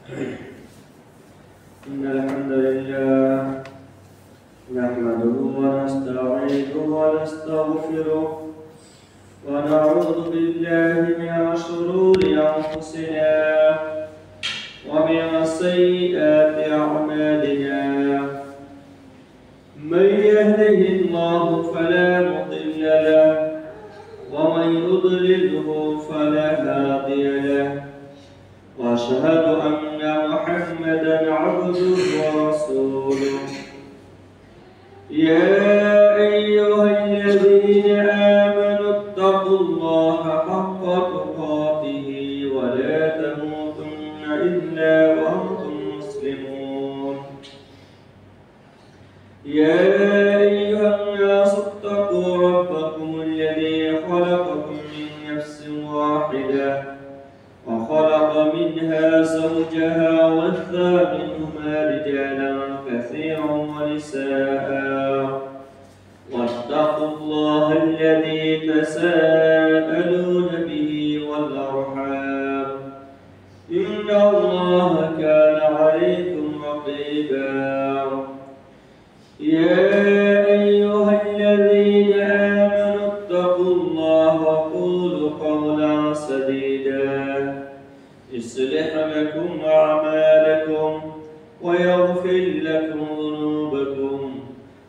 إن الحمد لله نحمده ونستعينه ونستغفره ونعوذ بالله من شرور أنفسنا ومن سيئات أعمالنا من يهده الله فلا مضل له ومن يضلله فلا هادي له وأشهد أن محمدا عبده ورسوله يا أيها الذين آمنوا اتقوا الله حق تقاته ولا تموتن إلا وأنتم مسلمون يا أيها الناس اتقوا ربكم الذي خلقكم من نفس واحدة وخلق منها زوجها وبث منهما رجالا كثيرا ونساء واتقوا الله الذي تساءلون به والأرحام إن الله كان عليكم رقيبا يا أيها الذين آمنوا اتقوا الله وقولوا قولا سديدا يصلح لكم أعمالكم ويغفر لكم ذنوبكم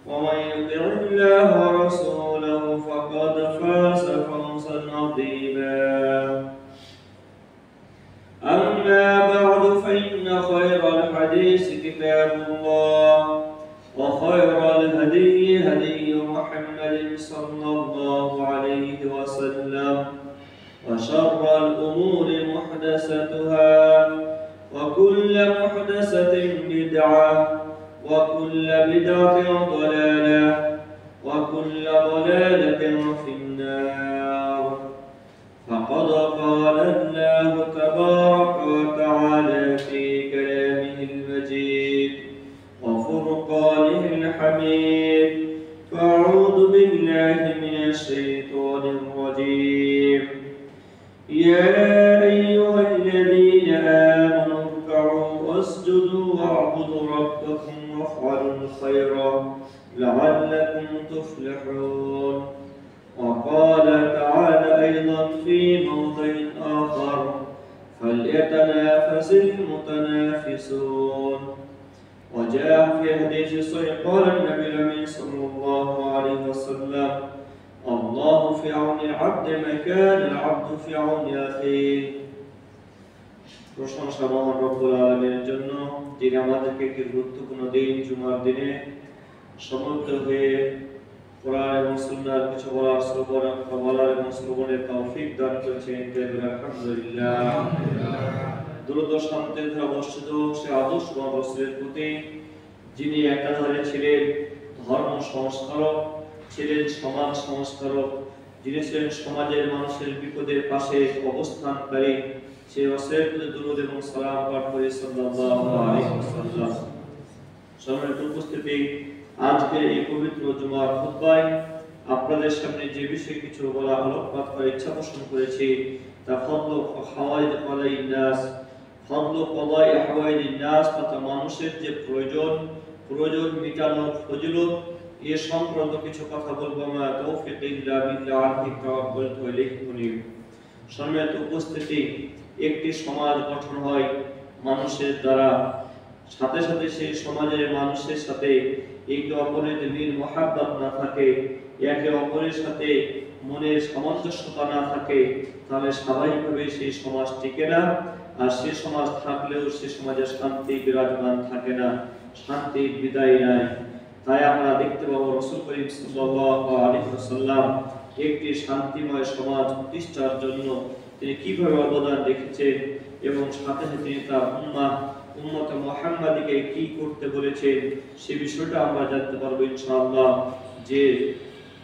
ومن يطع الله ورسوله فقد فاز فوزا عظيما أما بعد فإن خير الحديث كتاب الله وخير الهدي هدي محمد صلى الله عليه وسلم وشر الأمور محدثاتها وكل محدثة بدعة وكل بدعة ضلالة وكل ضلالة في النار فقد قال الله تبارك وتعالى في كلامه المجيد وفرقانه الحميد فأعوذ بالله من الشيطان الرجيم يا أيها الذين آمنوا اركعوا واسجدوا واعبدوا ربكم وافعلوا الخير لعلكم تفلحون وقال تعالى أيضا في موضع آخر فليتنافس المتنافسون وجاء في حديث صحيح قال النبي الأمين صلى الله عليه وسلم الله في عون العبد ما كان العبد في عون أخيه প্রশংসা মহান রব্বুল আলামিনের জন্য যিনি আমাদেরকে একটি গুরুত্বপূর্ণ দিন জুমার দিনে সমবেত হয়ে কোরআন এবং সুন্নাহর কিছু বলার এবং শ্রবণের তৌফিক দান করেছেন আলহামদুলিল্লাহ দুরূদ ও শান্তির ধারা বর্ষিত সে আদর্শ রাসূলের প্রতি যিনি একাধারে ছিলেন ধর্ম সংস্কারক ছিলেন সমাজ সংস্কারক যিনি ছিলেন সমাজের মানুষের বিপদের পাশে অবস্থানকারী সেই রাসূলের প্রতি দুরূদ এবং সালাম পাঠ করে সাল্লাল্লাহু আলাইহি ওয়াসাল্লাম। সম্মানিত উপস্থিতি, আজকে এই পবিত্র জুমার খুতবায় আপনাদের সামনে যে বিষয়ে কিছু বলা আলোকপাত করার ইচ্ছা পোষণ করেছি তা ফদলু হাওয়াইজ কদাইন নাস ফদলু কদাই হাওয়াইজ নাস তথা মানুষের যে প্রয়োজন মেটানোর ফজিলত এ সংক্রান্ত কিছু কথা বলবো। আমরা তৌফিক ইল্লা বিল্লাহ আলাইহি তাওয়াক্কালতু আলাইহি মুনিব। সম্মানিত উপস্থিতি, একটি সমাজ গঠন হয় মানুষের দ্বারা, সাথে সাথে সেই সমাজের মানুষের সাথে একে অপরের মিল মহাব্বত না থাকে, একে অপরের সাথে মনের সামঞ্জস্যতা না থাকে, তাহলে স্বাভাবিকভাবে সেই সমাজ টিকে না। আর সে সমাজ থাকলেও সে সমাজে শান্তি বিরাজমান থাকে না, শান্তির বিদায় নাই। তাই আমরা দেখতে পাবো রাসূল করিম সাল্লাল্লাহু আলাইহি ওয়াসাল্লাম একটি শান্তিময় সমাজ প্রতিষ্ঠার জন্য তিনি কিভাবে অবদান রেখেছেন এবং সাথে সাথে তিনি তার উম্মত মুহাম্মাদীকে কি করতে বলেছেন সে বিষয়টা আমরা জানতে পারবো ইনশাআল্লাহ। যে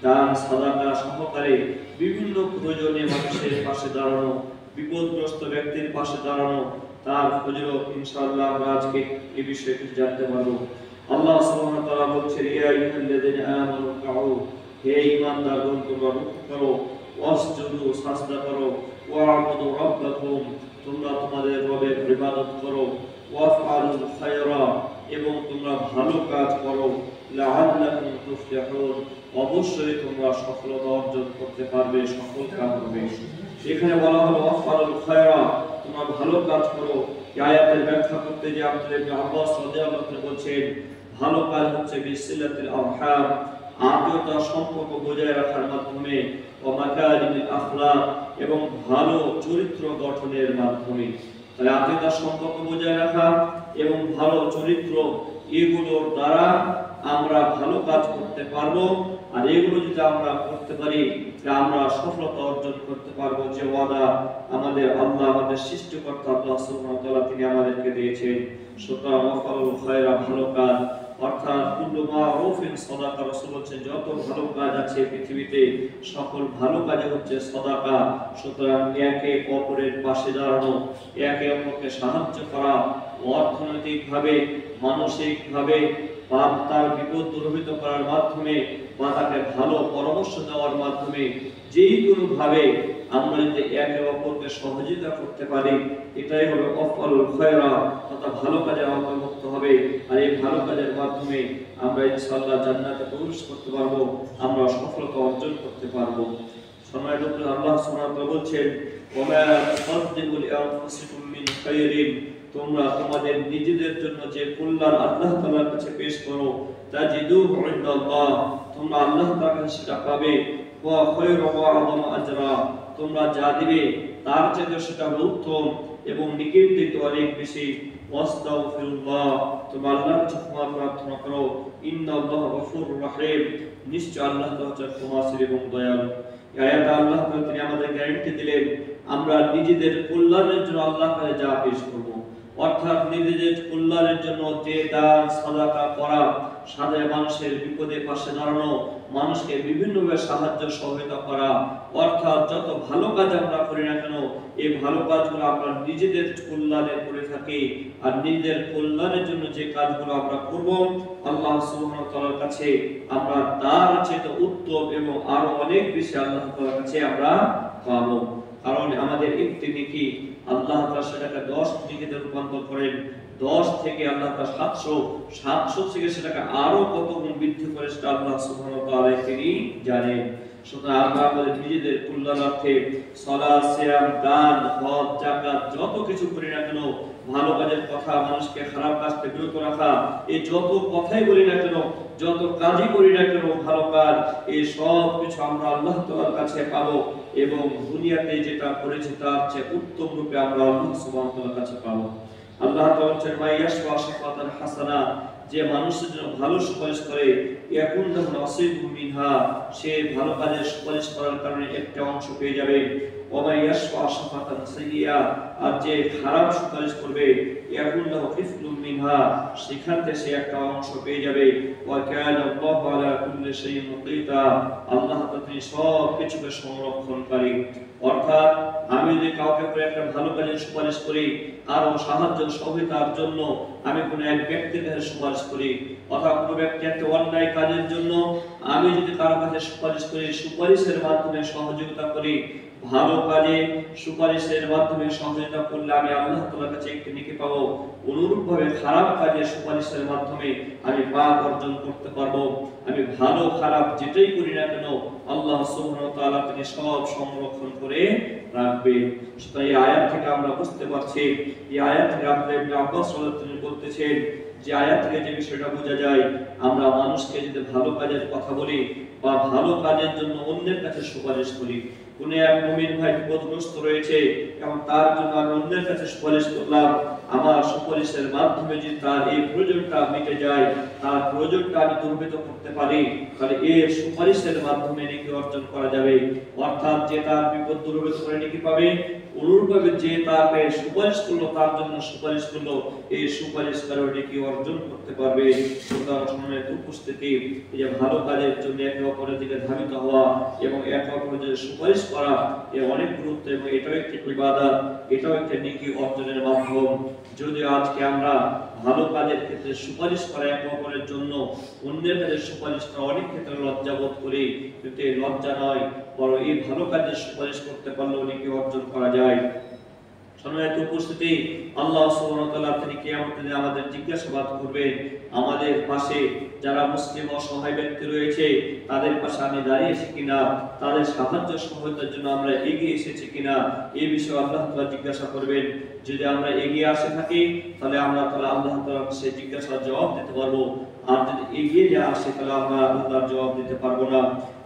দান সাদাকা সহকারে বিভিন্ন প্রয়োজনীয় মানুষের পাশে দাঁড়ানো, বিপদগ্রস্ত ব্যক্তির পাশে দাঁড়ানো, তার ফজিলত ইনশাআল্লাহ আমরা আজকে এই বিষয়ে কিছু জানতে পারবো। আল্লাহ সুবহানাহু ওয়া তাআলা বলছেন, ইয়া আইয়ুহাল্লাযীনা আমানু কাউ, হে ঈমানদারগণ তোমরা রুকু করো, ওয়াসজুদু সাজদা করো, ওয়া'বুদু রাব্বাকুম তোমরা তোমাদের রবের ইবাদত করো, ওয়াফআলুল খায়রা, এবং তোমরা ভালো কাজ করো, লাআল্লাকুম তুফলিহুন, অবশ্যই তোমরা সফলতা অর্জন করতে পারবে, সফল কাজ হবে। এখানে বলা হলো ওয়াফআলুল খায়রা, তোমরা ভালো কাজ করো। এই আয়াতের ব্যাখ্যা করতে যে আব্দুল্লাহ ইবনে আব্বাস রাদিয়াল্লাহু আনহু বলেন, ভালো কাজ হচ্ছে বিসিলাতিল আরহাম, আত্মীয়তার সম্পর্ক বজায় রাখার মাধ্যমে, ও মাকারিমিল আখলাক, এবং ভালো চরিত্র গঠনের মাধ্যমে। তাহলে আত্মীয়তার সম্পর্ক বজায় রাখা এবং ভালো চরিত্র, এগুলোর দ্বারা আমরা ভালো কাজ করতে পারবো। আর এগুলো যদি আমরা করতে পারি, আমরা সফলতা অর্জন করতে পারবো। যে ওয়াদা আমাদের আল্লাহ, আমাদের সৃষ্টিকর্তা আল্লাহ সুবহানাহু ওয়া তাআলা তিনি আমাদেরকে দিয়েছেন। সুতরাং ওয়াফআলুল খায়রা, ভালো কাজ, অর্থাৎ কুল্লু মারুফিন সাদাকা, রাসূল বলেছেন যত ভালো কাজ আছে পৃথিবীতে সকল ভালো কাজে হচ্ছে সাদাকা। সুতরাং একে অপরের পাশে দাঁড়ানো, একে অপরকে সাহায্য করা, অর্থনৈতিকভাবে, মানসিকভাবে, তার বিপদ দূরীভূত করার মাধ্যমে বা তাকে ভালো পরামর্শ দেওয়ার মাধ্যমে, যেই কোনো ভাবে আমরা যদি একে অপরকে সহযোগিতা করতে পারি, এটাই হলো ওয়াফআলুল খায়রা, অর্থাৎ ভালো কাজের অন্তর্ভুক্ত হবে। আর এই ভালো কাজের মাধ্যমে আমরা ইনশাআল্লাহ জান্নাতে প্রবেশ করতে পারবো, আমরা সফলতা অর্জন করতে পারবো। সম্মানিত আল্লাহ সুবহানাহু ওয়া তাআলা বলছেন, ওয়া মা তুকদ্দিমু লিআনফুসিকুম মিন খায়রিন, তোমরা তোমাদের নিজেদের জন্য যে কল্যাণ আল্লাহ তাআলার কাছে পেশ করো, তাজিদুহু ইনদাল্লাহ, তোমরা আল্লাহ তাআলার কাছে সেটা পাবে। ওয়া খায়রু ওয়া আযমা আজরা, তোমরা যা দিবে তার চেয়ে সেটা উত্তম এবং নেকির দিকে অনেক বেশি। ওয়াস্তাগফিরুল্লাহ, তোমরা আল্লাহর কাছে ক্ষমা প্রার্থনা করো। ইন্নাল্লাহা গফুরুর রহিম, নিশ্চয় আল্লাহ তাআলা ক্ষমাশীল এবং দয়ালু। এই আয়াতে আল্লাহ তাআলা তিনি আমাদের গ্যারান্টি দিলেন, আমরা নিজেদের কল্যাণের জন্য আল্লাহর কাছে যা পেশ করব, অর্থাৎ নিজেদের কল্যাণের জন্য যে দান সাদাকা করা, সাধারণ মানুষের বিপদে পাশে দাঁড়ানো, মানুষকে বিভিন্নভাবে সাহায্য সহায়তা করা, অর্থাৎ যত ভালো কাজ আমরা করি না কেন, এই ভালো কাজগুলো আমরা নিজেদের কল্যাণে করে থাকি। আর নিজেদের কল্যাণের জন্য যে কাজগুলো আমরা করব, আল্লাহ সুবহানাহু ওয়া তাআলার কাছে আমরা তার চেয়ে উত্তম এবং আরো অনেক বেশি আল্লাহ তাআলার কাছে আমরা পাবো। কারণ আমাদের একটি নেকি আল্লাহ তাআলা সেটাকে 10 নেকিতে রূপান্তর করেন। 10 থেকে আল্লাহ তাআলা 700 থেকে সেটাকে আরো কত গুণ বৃদ্ধি করে সেটা আল্লাহ সুবহানাহু ওয়া তাআলা তিনি জানেন। সুতরাং আমরা আমাদের নিজেদের কল্যাণার্থে সালাত, সিয়াম, দান, হজ, যাকাত যত কিছু করি না কেন, ভালো কাজের কথা, মানুষকে খারাপ কাজ থেকে বিরত রাখা, এই যত কথাই বলি না কেন, যত কাজই করি না কেন ভালো কাজ, এই সব কিছু আমরা আল্লাহ তাআলার কাছে পাবো এবং দুনিয়াতে যেটা করেছি তার চেয়ে উত্তম রূপে আমরা আল্লাহ সুবহানাহু ওয়া তাআলার কাছে পাবো। আল্লাহ তাআলা বলেন, মাইয়াশফা শাফাতান হাসানা, যে মানুষের জন্য ভালো সুপারিশ করে, ইয়াকুন লাহু নাসিবুম মিনহা, সে ভালো কাজের সুপারিশ করার কারণে একটা অংশ পেয়ে যাবে। ওয়া মাইয়াশফা শাফাতান সাইয়্যা, আর যে খারাপ সুপারিশ করবে, ইয়াকুন লাহু কিফলুম মিনহা, সেখান থেকে সে একটা অংশ পেয়ে যাবে। ওয়া কানা আল্লাহু আলা কুল্লি শাইইন মুকিতা, আল্লাহ তাআলা সব কিছুকে সংরক্ষণকারী। অর্থাৎ আমি যদি কাউকে করে একটা ভালো কাজের সুপারিশ করি, কারো সাহায্য সহযোগিতার জন্য আমি কোনো এক ব্যক্তির কাছে সুপারিশ করি, অথবা কোনো ব্যক্তি একটা অন্যায় কাজের জন্য আমি যদি কারো কাছে সুপারিশ করি, সুপারিশের মাধ্যমে সহযোগিতা করি, ভালো কাজে সুপারিশের মাধ্যমে সহযোগিতা করলে আমি আল্লাহ তাআলার কাছে একটি নেকি পাবো। অনুরূপভাবে খারাপ কাজে সুপারিশের মাধ্যমে আমি পাপ অর্জন করতে পারবো। আমি ভালো খারাপ যেটাই করি না কেন আল্লাহ সুবহানাহু ওয়া তাআলা তিনি সব সংরক্ষণ করে রাখবেন। সুতরাং এই আয়াত থেকে আমরা বুঝতে পারছি, এই আয়াত থেকে আব্দুল্লাহ ইবনে আব্বাস রাদিয়াল্লাহু আনহু বলতেছেন যে আয়াত থেকে যে বিষয়টা বোঝা যায়, আমরা মানুষকে যদি ভালো কাজের কথা বলি বা ভালো কাজের জন্য অন্যের কাছে সুপারিশ করি, কোন এক মুমিন ভাই বিপদগ্রস্ত রয়েছে এবং তার জন্য আমি অন্যের কাছে সুপারিশ করলাম, আমার সুপারিশের মাধ্যমে যদি তার এই প্রয়োজনটা মিটে যায়, তার প্রয়োজনটা আমি দূরীভূত করতে পারি, তাহলে এই সুপারিশের মাধ্যমে নেকি অর্জন করা যাবে। অর্থাৎ যে তার বিপদ দূরীভূত করে নেকি পাবে, অনুরূপভাবে যে তাকে সুপারিশ করলো, তার জন্য সুপারিশ করলো, এই সুপারিশ কারণে নেকি অর্জন করতে পারবে। সুতরাং সম্মানিত উপস্থিতি, এই যে ভালো কাজের জন্য একে অপরের দিকে ধাবিত হওয়া এবং একে অপরের সুপারিশ করা, এর অনেক গুরুত্ব এবং এটাও একটি ইবাদত, এটাও একটি নেকি অর্জনের মাধ্যম। যদি আজকে আমরা ভালো কাজের ক্ষেত্রে সুপারিশ করা একে অপরের জন্য, অন্যের কাছে সুপারিশ করা অনেক ক্ষেত্রে লজ্জাবোধ করি, কিন্তু এই লজ্জা নয়, বরং এই ভালো কাজের সুপারিশ করতে পারলেও নেকি অর্জন করা যায়। সম্মানিত উপস্থিতি, আল্লাহ সুবহানাহু ওয়া তাআলা তিনি কিয়ামতের দিনে আমাদের জিজ্ঞাসাবাদ করবেন, আমাদের পাশে যারা মুসলিম অসহায় ব্যক্তি রয়েছে তাদের পাশে আমি দাঁড়িয়েছি কিনা, তাদের সাহায্য সহায়তার জন্য আমরা এগিয়ে এসেছি কিনা, এই বিষয়ে আল্লাহ তাআলা জিজ্ঞাসা করবেন। যদি আমরা এগিয়ে আসে থাকি তাহলে আমরা আল্লাহ তাআলার কাছে জিজ্ঞাসার জবাব দিতে পারবো, আর যদি এগিয়ে না আসে তাহলে আমরা আল্লাহর জবাব দিতে পারবো না।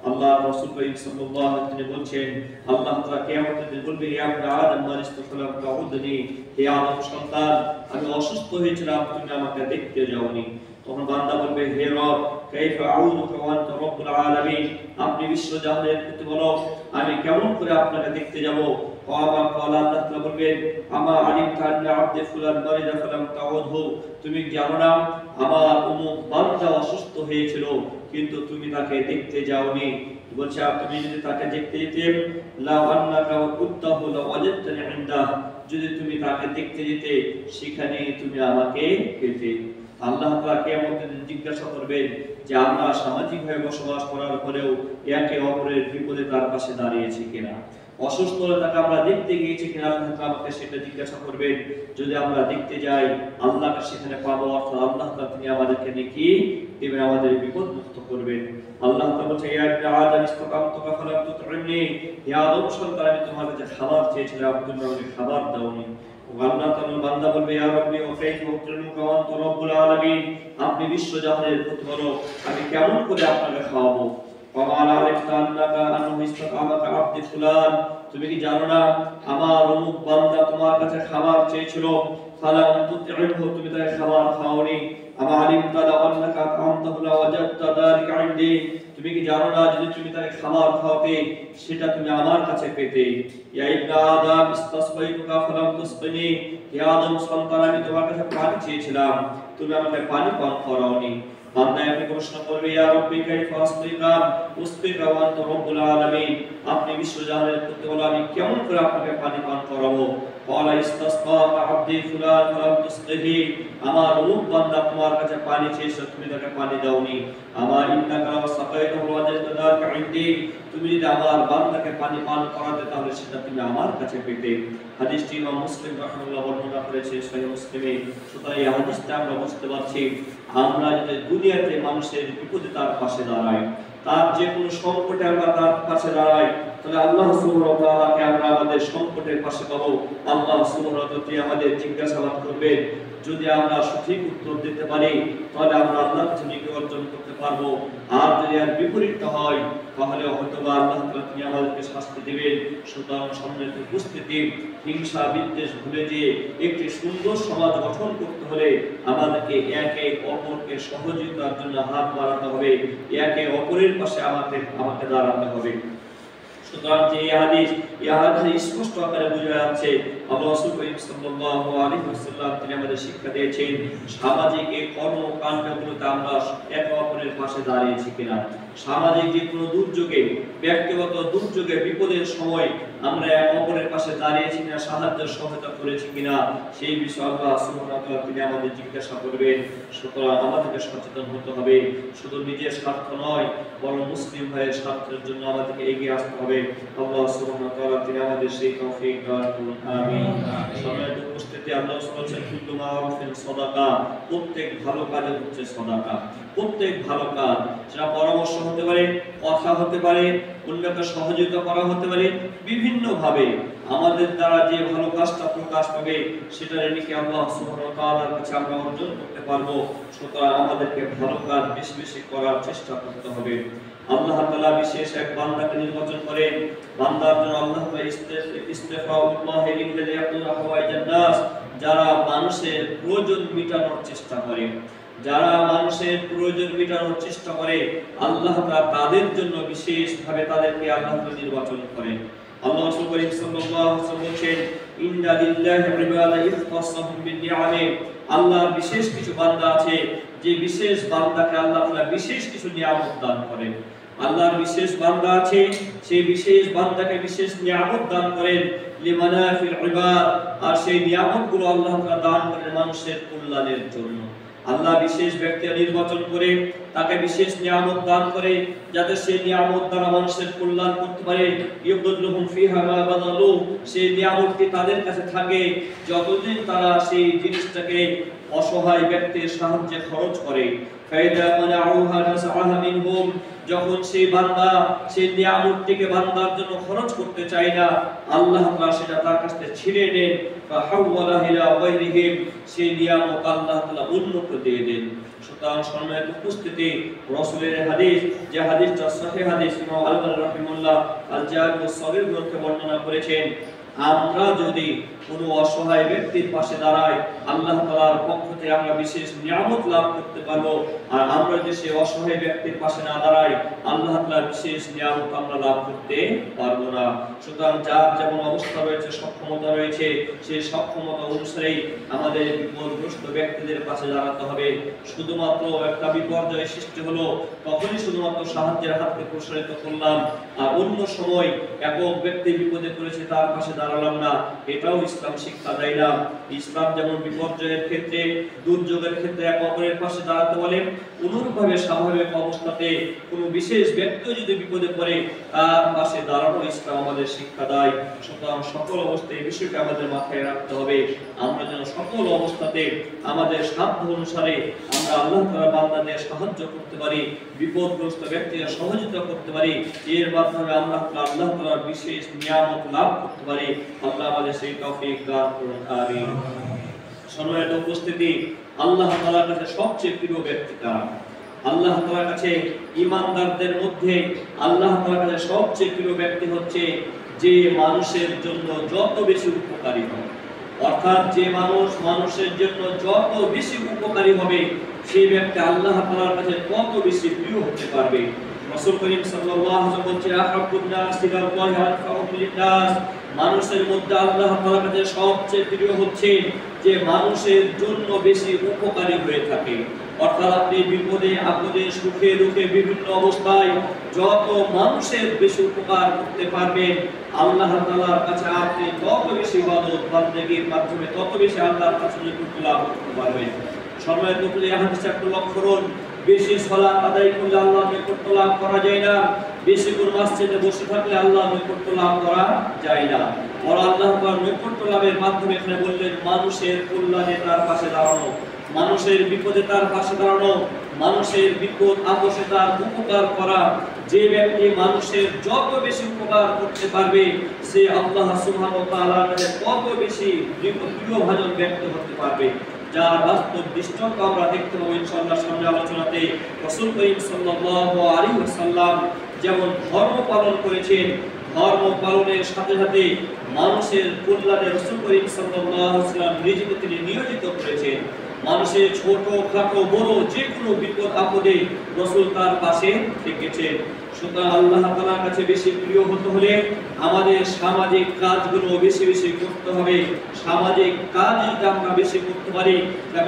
আল্লাহ রাসূল করিম সাল্লাল্লাহু আলাইহি ওয়াসাল্লাম বলেছেন, আল্লাহ তাআলা কিয়ামতের দিন বলবে, ইয়া ইবনে আদম মানিস্তাফালাম তাউদনি, হে আদম সন্তান, আমি অসুস্থ হয়েছিলাম, তুমি আমাকে দেখতে যাওনি। তখন বান্দা বলবে, হে রব, কাইফা আউযুকা ওয়া আনতা রাব্বুল আলামিন, আপনি বিশ্বজাহানের প্রতিপালক, আমি কেমন করে আপনাকে দেখতে যাব? আল্লাহ তাআলা বলবেন, আমা আলিমতা আন্না আবদি ফুলান মারিদা ফালাম তাউদহু, তুমি জানো না আমার অমুক বান্দা অসুস্থ হয়েছিল কিন্তু তুমি তাকে দেখতে যাওনি। বলছে, তুমি যদি তাকে দেখতে যেতে, লা আন্নাকা কুত্তাহু লা ওয়াজাদতানি ইনদা, যদি তুমি তাকে দেখতে যেতে সেখানে তুমি আমাকে পেতে। আল্লাহ তাআলা কিয়ামতের দিন জিজ্ঞাসা করবেন যে আমরা সামাজিকভাবে বসবাস করার পরেও একে অপরের বিপদে তার পাশে দাঁড়িয়েছি কিনা, অসুস্থ হলে তাকে আমরা দেখতে গিয়েছি কিনা, আল্লাহ তাআলা আমাকে সেটা জিজ্ঞাসা করবেন। যদি আমরা দেখতে যাই আল্লাহকে সেখানে পাবো, অর্থাৎ আল্লাহ তাআলা তিনি আমাদেরকে নেকি দিবেন, আমাদের বিপদ মুক্ত করবেন। আল্লাহ তাআলা বলছেন, ইয়া ইবনে আদম ইসতাকামতুকা ফালাম তুতঈমনি, হে আদম সন্তান, আমি তোমার কাছে খাবার চেয়েছিলাম, তুমি আমাকে খাবার দাওনি। আল্লাহ তাআলা বান্দা বলবে, ইয়া রাব্বি ওয়া কাইফা উতঈমুকা ওয়া আনতা রাব্বুল আলামিন, আপনি বিশ্বজাহানের প্রতিপালক, আমি কেমন করে আপনাকে খাওয়াবো? ওয়ালা আলিমতা আন্নাকা আনহু ইসতাকামাকা আবদি ফুলান, তুমি কি জানো না আমার অমুক বান্দা তোমার কাছে খাবার চেয়েছিল, ফালাম তুতঈমহু, তুমি তাকে খাবার খাওয়ানি। আমা আলিমতা আন্নাকা আনতাহু লা ওয়াজাদতা যালিকা ইনদি, তুমি কি জানো না যদি তুমি তাকে খাবার খাওয়াতে সেটা তুমি আমার কাছে পেতে। ইয়া ইবনে আদম ইসতাসকাইতুকা ফালাম তুসকিনি, হে আদম সন্তান, আমি তোমার কাছে পানি চেয়েছিলাম, তুমি আমাকে পানি পান করাওনি। বান্দা আপনি প্রশ্ন করবে, ইয়া রাব্বি কাইফা আসকিকা উসকিকা ওয়া আনতা রাব্বুল আলামিন, আপনি বিশ্বজাহানের প্রতিপালক, আমি কেমন করে আপনাকে পানি পান করাবো? ক্বালা ইসতাসকাকা আবদি ফুলান ফালাম তুসকিহি, আমার অমুক বান্দা তোমার কাছে পানি চেয়েছে, তুমি তাকে পানি দাওনি। আমা ইন্নাকা ওয়াসাকাইতাহু ওয়াজাদতা যালিকা ইনদি, তুমি যদি আমার বান্দাকে পানি পান করাতে তাহলে সেটা তুমি আমার কাছে পেতে। হাদিসটি ইমাম মুসলিম রাহিমাহুল্লাহ বর্ণনা করেছে সহিহ মুসলিমে। সুতরাং এই হাদিসটা আমরা বুঝতে পারছি, আমরা যদি দুনিয়াতে মানুষের বিপদে তার পাশে দাঁড়াই, তার যে কোনো সংকটে আমরা তার পাশে দাঁড়াই, তাহলে আল্লাহ সুবহানাহু ওয়া তাআলাকে আমরা আমাদের সংকটের পাশে পাবো। আল্লাহ সুবহানাহু ওয়া তাআলা আমাদের জিজ্ঞাসাবাদ করবেন, যদি আমরা সঠিক উত্তর দিতে পারি তাহলে আমরা আল্লাহর কাছে নেকি অর্জন করতে পারবো, আর যদি এর বিপরীতটা হয় তাহলে হয়তোবা আল্লাহ তাআলা তিনি আমাদেরকে শাস্তি দিবেন। সুতরাং সম্মানিত উপস্থিতি, হিংসা বিদ্বেষ ভুলে গিয়ে একটি সুন্দর সমাজ গঠন করতে হলে আমাদেরকে একে অপরকে সহযোগিতার জন্য হাত বাড়াতে হবে, একে অপরের পাশে আমাকে দাঁড়াতে হবে। সুতরাং যে এই হাদিস স্পষ্ট আকারে বোঝা যাচ্ছে, আল্লাহ রাসূল করিম সাল্লাল্লাহু আলাইহি ওয়াসাল্লাম তিনি আমাদের শিক্ষা দিয়েছেন সামাজিক এই কর্মকাণ্ডগুলোতে আমরা একে অপরের পাশে দাঁড়িয়েছি কিনা, সামাজিক যে কোনো দুর্যোগে, ব্যক্তিগত দুর্যোগে, বিপদের সময় আমরা একে অপরের পাশে দাঁড়িয়েছি কিনা, সাহায্য সহায়তা করেছি কিনা, সেই বিষয়ে আল্লাহ সুবহানাহু ওয়া তাআলা তিনি আমাদের জিজ্ঞাসা করবেন। সুতরাং আমাদেরকে সচেতন হতে হবে, শুধু নিজের স্বার্থ নয় বরং মুসলিম ভাইয়ের স্বার্থের জন্য আমাদেরকে এগিয়ে আসতে হবে। আল্লাহ সুবহানাহু ওয়া তাআলা তিনি আমাদের সেই তৌফিক দান করুন, আমিন। সম্মানিত উপস্থিতি, আল্লাহ বলেছেন, কুল্লু মারুফিন সাদাকা, প্রত্যেক ভালো কাজে হচ্ছে সাদাকা। প্রত্যেক ভালো কাজ, সেটা পরামর্শ হতে পারে, কথা হতে পারে, অন্যকে সহযোগিতা করা হতে পারে, বিভিন্ন ভাবে আমাদের দ্বারা যে ভালো কাজটা প্রকাশ পাবে সেটার নেকি আল্লাহ সুবহানাহু ওয়া তাআলার কাছে আমরা অর্জন করতে পারবো। সুতরাং আমাদেরকে ভালো কাজ বেশি বেশি করার চেষ্টা করতে হবে। আল্লাহ তাআলা বিশেষ এক বান্দাকে নির্বাচন করেন, বান্দার জন্য আল্লাহ ইস্তিফাউল্লাহি লিল্লাযী ইয়াকুযু হাওয়াইজান নাস, যারা মানুষের প্রয়োজন মেটানোর চেষ্টা করে, যারা মানুষের প্রয়োজন মেটানোর চেষ্টা করে আল্লাহ তাআলা তাদের জন্য বিশেষভাবে তাদেরকে আল্লাহ তাআলা নির্বাচন করেন। আল্লাহ রাসূল করিম সাল্লাল্লাহু আলাইহি ওয়াসাল্লাম বলেন, ইন্না লিল্লাহি ইবাদা ইখতাসাহুম বিনিআমি, আল্লাহর বিশেষ কিছু বান্দা আছে যে বিশেষ বান্দাকে আল্লাহ তাআলা বিশেষ কিছু নিয়ামত দান করেন। আল্লাহর বিশেষ বান্দা আছে, সেই বিশেষ বান্দাকে বিশেষ নিয়ামত দান করেন লিমানাফিল ইবাদ, আর সেই নিয়ামতগুলো আল্লাহ তাআলা দান করেন মানুষের কল্যাণের জন্য। আল্লাহ বিশেষ ব্যক্তি নির্বাচন করে তাকে বিশেষ নিয়ামত দান করে, যাতে সেই নিয়ামত দ্বারা মানুষের কল্যাণ করতে পারে। ইউবদুলহুম ফিহা মা বাযালু, সেই নিয়ামতটি তাদের কাছে থাকে যতদিন তারা সেই জিনিসটাকে অসহায় ব্যক্তির সাহায্যে খরচ করে। ফাইদা মানাউহা নাসআহা মিনহুম, যখন সেই বান্দা সেই নিয়ামতটিকে বান্দার জন্য খরচ করতে চায় না, আল্লাহ তাআলা সেটা তার কাছ থেকে ছিনিয়ে নেন। ফাহাওয়ালা ইলা গায়রিহিম, সেই নিয়ামত আল্লাহ তাআলা অন্যকে দিয়ে দেন। সুতরাং সম্মানিত উপস্থিতি, রাসূলের হাদিস, যে হাদিসটা সহিহ হাদিস, ইমাম আল-বানী রাহিমাহুল্লাহ আল জামিউস সগীর গ্রন্থে বর্ণনা করেছেন, আমরা যদি কোনো অসহায় ব্যক্তির পাশে দাঁড়াই, আল্লাহ তাআলার পক্ষ থেকে আমরা বিশেষ নিয়ামত লাভ করতে পারবো। আর আমরা যদি সেই অসহায় ব্যক্তির পাশে না দাঁড়াই, আল্লাহ তাআলার বিশেষ নিয়ামত আমরা লাভ করতে পারবো না। সুতরাং যার যেমন অবস্থা রয়েছে, সক্ষমতা রয়েছে, সেই সক্ষমতা অনুসারেই আমাদের বিপদগ্রস্ত ব্যক্তিদের পাশে দাঁড়াতে হবে। শুধুমাত্র একটা বিপর্যয় সৃষ্টি হলো, তখনই শুধুমাত্র সাহায্যের হাতকে প্রসারিত করলাম, আর অন্য সময় একক ব্যক্তি বিপদে পড়েছে তার পাশে দাঁড়ালাম না, এটাও ইসলাম শিক্ষা দেয় না। ইসলাম যেমন বিপর্যয়ের ক্ষেত্রে, দুর্যোগের ক্ষেত্রে একে অপরের পাশে দাঁড়াতে বলে, অনুরূপভাবে স্বাভাবিক অবস্থাতে কোনো বিশেষ ব্যক্তি যদি বিপদে পড়ে তার পাশে দাঁড়ানো ইসলাম আমাদের শিক্ষা দেয়। সুতরাং সকল অবস্থায় এই বিষয়টা আমাদের মাথায় রাখতে হবে। আমরা যেন সকল অবস্থাতে আমাদের সাধ্য অনুসারে আমরা আল্লাহ তাআলার বান্দাদের সাহায্য করতে পারি, বিপদগ্রস্ত ব্যক্তিদের সহযোগিতা করতে পারি, এর মাধ্যমে আমরা আল্লাহ তাআলার বিশেষ নিয়ামত লাভ করতে পারি। আল্লাহ আমাদের সেই তৌফিক দান করুন, আমিন। সম্মানিত উপস্থিতি, আল্লাহ তাআলার কাছে সবচেয়ে প্রিয় ব্যক্তি কারা? আল্লাহ তাআলার কাছে ঈমানদারদের মধ্যে আল্লাহ তাআলার কাছে সবচেয়ে প্রিয় ব্যক্তি হচ্ছে যে মানুষের জন্য যত বেশি উপকারী হবে। অর্থাৎ যে মানুষ মানুষের জন্য যত বেশি উপকারী হবে, সেই ব্যক্তি আল্লাহ তাআলার কাছে তত বেশি প্রিয় হতে পারবে। রাসূল করিম সাল্লাল্লাহু আলাইহি ওয়াসাল্লাম বলেছেন, আহাব্বুন নাস ইলাল্লাহি আনফাউহুম লিন-নাস, মানুষের মধ্যে আল্লাহ তাআলার কাছে সবচেয়ে প্রিয় হচ্ছে যে মানুষের জন্য বেশি উপকারী হয়ে থাকে। অর্থাৎ আপনি বিপদে আপদে সুখে দুঃখে বিভিন্ন অবস্থায় যত মানুষের বেশি উপকার করতে পারবেন, আল্লাহ তাআলার কাছে আপনি তত বেশি ইবাদত বান্দেগীর মাধ্যমে তত বেশি আল্লাহর কাছে নৈকট্য লাভ করতে পারবেন। সম্মানিত উপস্থিতি, এই হাদিসটা একটু লক্ষ্য করুন। বেশি সালাত আদায় করলে আল্লাহর নৈকট্য লাভ করা যায় না, বেশি করে মসজিদে বসে থাকলে আল্লাহর নৈকট্য লাভ করা যায় না। আর আল্লাহ তাআলার নৈকট্য লাভের মাধ্যমে এখানে বললেন মানুষের কল্যাণে তার পাশে দাঁড়ানো, মানুষের বিপদে তার পাশে দাঁড়ানো, মানুষের বিপদ আপদে তার উপকার করা। যে ব্যক্তি মানুষের যত বেশি উপকার করতে পারবে, সে আল্লাহ সুবহানাহু ওয়া তাআলার কাছে তত বেশি প্রিয়ভাজন ব্যক্তি হতে পারবে। যার বাস্তব দৃষ্টান্ত আমরা দেখতে পাবো ইনশাআল্লাহ সামনে আলোচনাতে। রাসূল করিম সাল্লাল্লাহু আলাইহি ওয়াসাল্লাম যেমন ধর্ম পালন করেছেন, ধর্ম পালনের সাথে সাথে মানুষের কল্যাণে রাসূল করিম সাল্লাল্লাহু আলাইহি ওয়াসাল্লাম নিজেকে তিনি নিয়োজিত করেছেন। মানুষের ছোট খাটো বড় যে কোনো বিপদ আপদে রাসূল তার পাশে থেকেছেন। সুতরাং আল্লাহ তাআলার কাছে বেশি প্রিয় হতে হলে আমাদের সামাজিক কাজগুলো বেশি বেশি করতে হবে। সামাজিক কাজ যদি আমরা বেশি করতে পারি,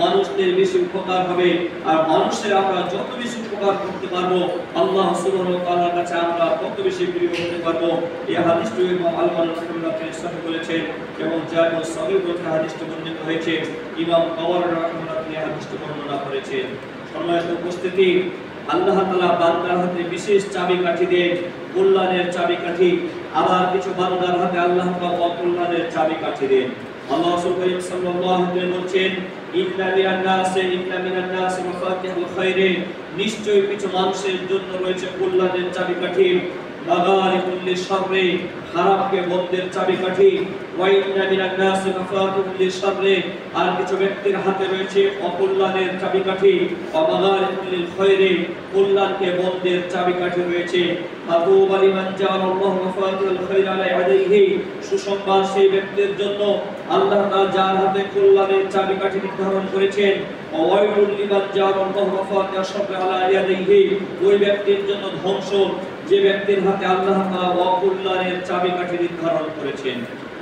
মানুষদের বেশি উপকার হবে। আর মানুষের আমরা যত বেশি উপকার করতে পারবো, আল্লাহ সুবহানাহু ওয়া তাআলার কাছে আমরা তত বেশি প্রিয় হতে পারবো। এই হাদিসটি ইমাম আল-বানী রাহিমাহুল্লাহ সহিহ বলেছেন এবং জামিউস সগীর গ্রন্থে হাদিসটি বর্ণিত হয়েছে। ইমাম তাবারী রাহিমাহুল্লাহ এই হাদিসটি বর্ণনা করেছেন। সম্মানিত উপস্থিতি, আল্লাহ তাআলা বান্দার হাতে বিশেষ চাবিকাঠি দেন, কল্যাণের চাবিকাঠি। আবার কিছু বান্দার হাতে আল্লাহ তাআলা অকল্যাণের চাবিকাঠি দেন। আল্লাহ রাসূল সাল্লাল্লাহু আলাইহি ওয়াসাল্লাম বলেন, ইন্না মিনান নাস মাফাতিহুল খায়র, নিশ্চয়ই কিছু মানুষের জন্য রয়েছে কল্যাণের চাবিকাঠি। মাগালিকুল লিশাররি, খারাপকে বন্ধের চাবিকাঠি। ওয়া ইন্না মিনান নাস মাফাতিহুল লিশাররি, আর কিছু ব্যক্তির হাতে রয়েছে অকল্যাণের চাবিকাঠি। ওয়া মাগালিকুল লিল খায়রি, কল্যাণকে বন্ধের চাবিকাঠি রয়েছে। ফাতুবা লিমান জাআলাল্লাহু মাফাতিহুল খায়র আলা ইয়াদাইহি, সুসংবাদ সেই ব্যক্তির জন্য আল্লাহ তাআলা যার হাতে কল্যাণের চাবিকাঠি নির্ধারণ করেছেন। ওয়া ওয়াইলুল লিমান জাআলাল্লাহু মাফাতিহাশ শাররি আলা ইয়াদাইহি, ওই ব্যক্তির জন্য ধ্বংস যে ব্যক্তির হাতে আল্লাহ তাআলা অকল্যাণের চাবিকাঠি নির্ধারণ করেছেন।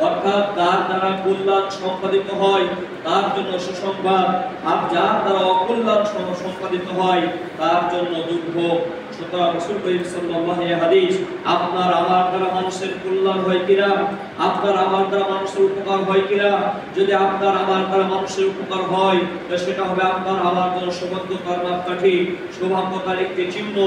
অর্থাৎ তার দ্বারা কল্যাণ সম্পাদিত হয় তার জন্য সুসংবাদ, আর যার দ্বারা অকল্যাণ সম্পাদিত হয় তার জন্য দুর্ভোগ। সুতরাং রাসূল করিম সাল্লাল্লাহু আলাইহি হাদিস আপনার আমার দ্বারা মানুষের কল্যাণ হয় কিনা, আপনার আমার দ্বারা মানুষের উপকার হয় কিনা। যদি আপনার আমার দ্বারা মানুষের উপকার হয় তাহলে সেটা হবে আপনার আমার জন্য সৌভাগ্যতার মাপকাঠি, সৌভাগ্যতার একটি চিহ্ন।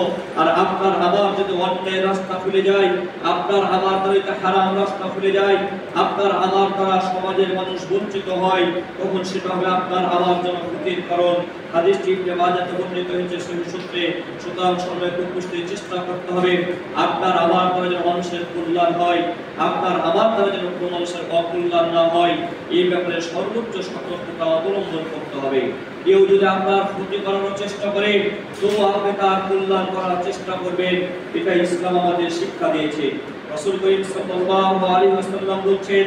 আর আপনার আমার যদি অন্যায় রাস্তা খুলে যায়, আপনার আমার দ্বারা হারাম রাস্তা খুলে যায়, আপনার আমার দ্বারা সমাজের মানুষ বঞ্চিত হয়, তখন সেটা হবে আপনার আমার জন্য ক্ষতির কারণ। হাদিসটি ইবনে মাজাহতে বর্ণিত হয়েছে সহিহ সূত্রে। সুতরাং সময় বুঝতে চেষ্টা করতে হবে আপনার আমার দ্বারা যেন মানুষের কল্যাণ হয়, আপনার আমার দ্বারা যেন কোনো মানুষের অকল্যাণ না হয়, এই ব্যাপারে সর্বোচ্চ সতর্কতা অবলম্বন করতে হবে। কেউ যদি আপনার ক্ষতি করার চেষ্টা করে তো আপনি তার কল্যাণ করার চেষ্টা করবেন, এটা ইসলাম আমাদের শিক্ষা দিয়েছে। রাসূল করিম সাল্লাল্লাহু আলাইহি ওয়াসাল্লাম বলেছেন,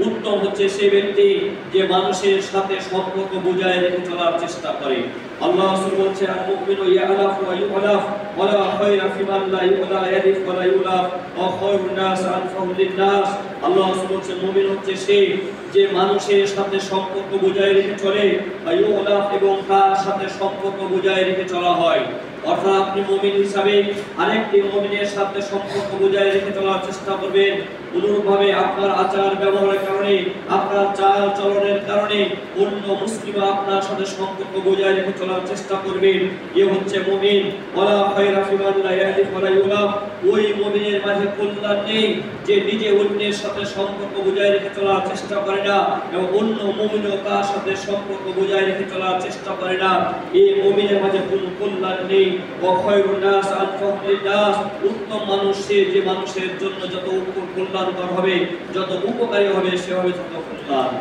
উত্তম হচ্ছে সে ব্যক্তি যে মানুষের সাথে সম্পর্ক বজায় রেখে চলার চেষ্টা করে। আল্লাহ রাসূল বলেছেন, আল মুমিনু ইয়ালাফ ওয়া ইউলাফ ওয়া লা খায়রা ফিমান লা ইউলা ইয়ারিফ ওয়া লা ইউলাফ ওয়া খায়রুন নাস আনফাহুম লিন-নাস। আল্লাহ রাসূল বলেছেন, মুমিন হচ্ছে সে যে মানুষের সাথে সম্পর্ক বজায় রেখে চলে, ইউলাফ এবং তার সাথে সম্পর্ক বজায় রেখে চলা হয়। অর্থাৎ আপনি মুমিন হিসাবে আরেকটি মুমিনের সাথে সম্পর্ক বজায় রেখে চলার চেষ্টা করবেন। অনুরূপভাবে আপনার আচার ব্যবহারের কারণে, আপনার চাল চলনের কারণে অন্য মুসলিম আপনার সাথে সম্পর্ক বজায় রেখে চলার চেষ্টা করবেন। এ হচ্ছে মুমিন। ওয়ালা খায়রা ফিমান লা ইয়ালিফ ওয়া লা ইউলাফ। ওই মুমিনের মাঝে কল্যাণ নেই যে নিজে অন্যের সাথে সম্পর্ক বজায় রেখে চলার চেষ্টা করে না এবং অন্য মুমিনও তার সাথে সম্পর্ক বজায় রেখে চলার চেষ্টা করে না। এই মুমিনের মাঝে কোনো কল্যাণ নেই। ওয়া খায়রুন নাস আনফাহুম লিন-নাস। উত্তম মানুষ সে যে মানুষের জন্য যত কল্যাণকর হবে, যত উপকারী হবে, সে হবে তত কল্যাণ।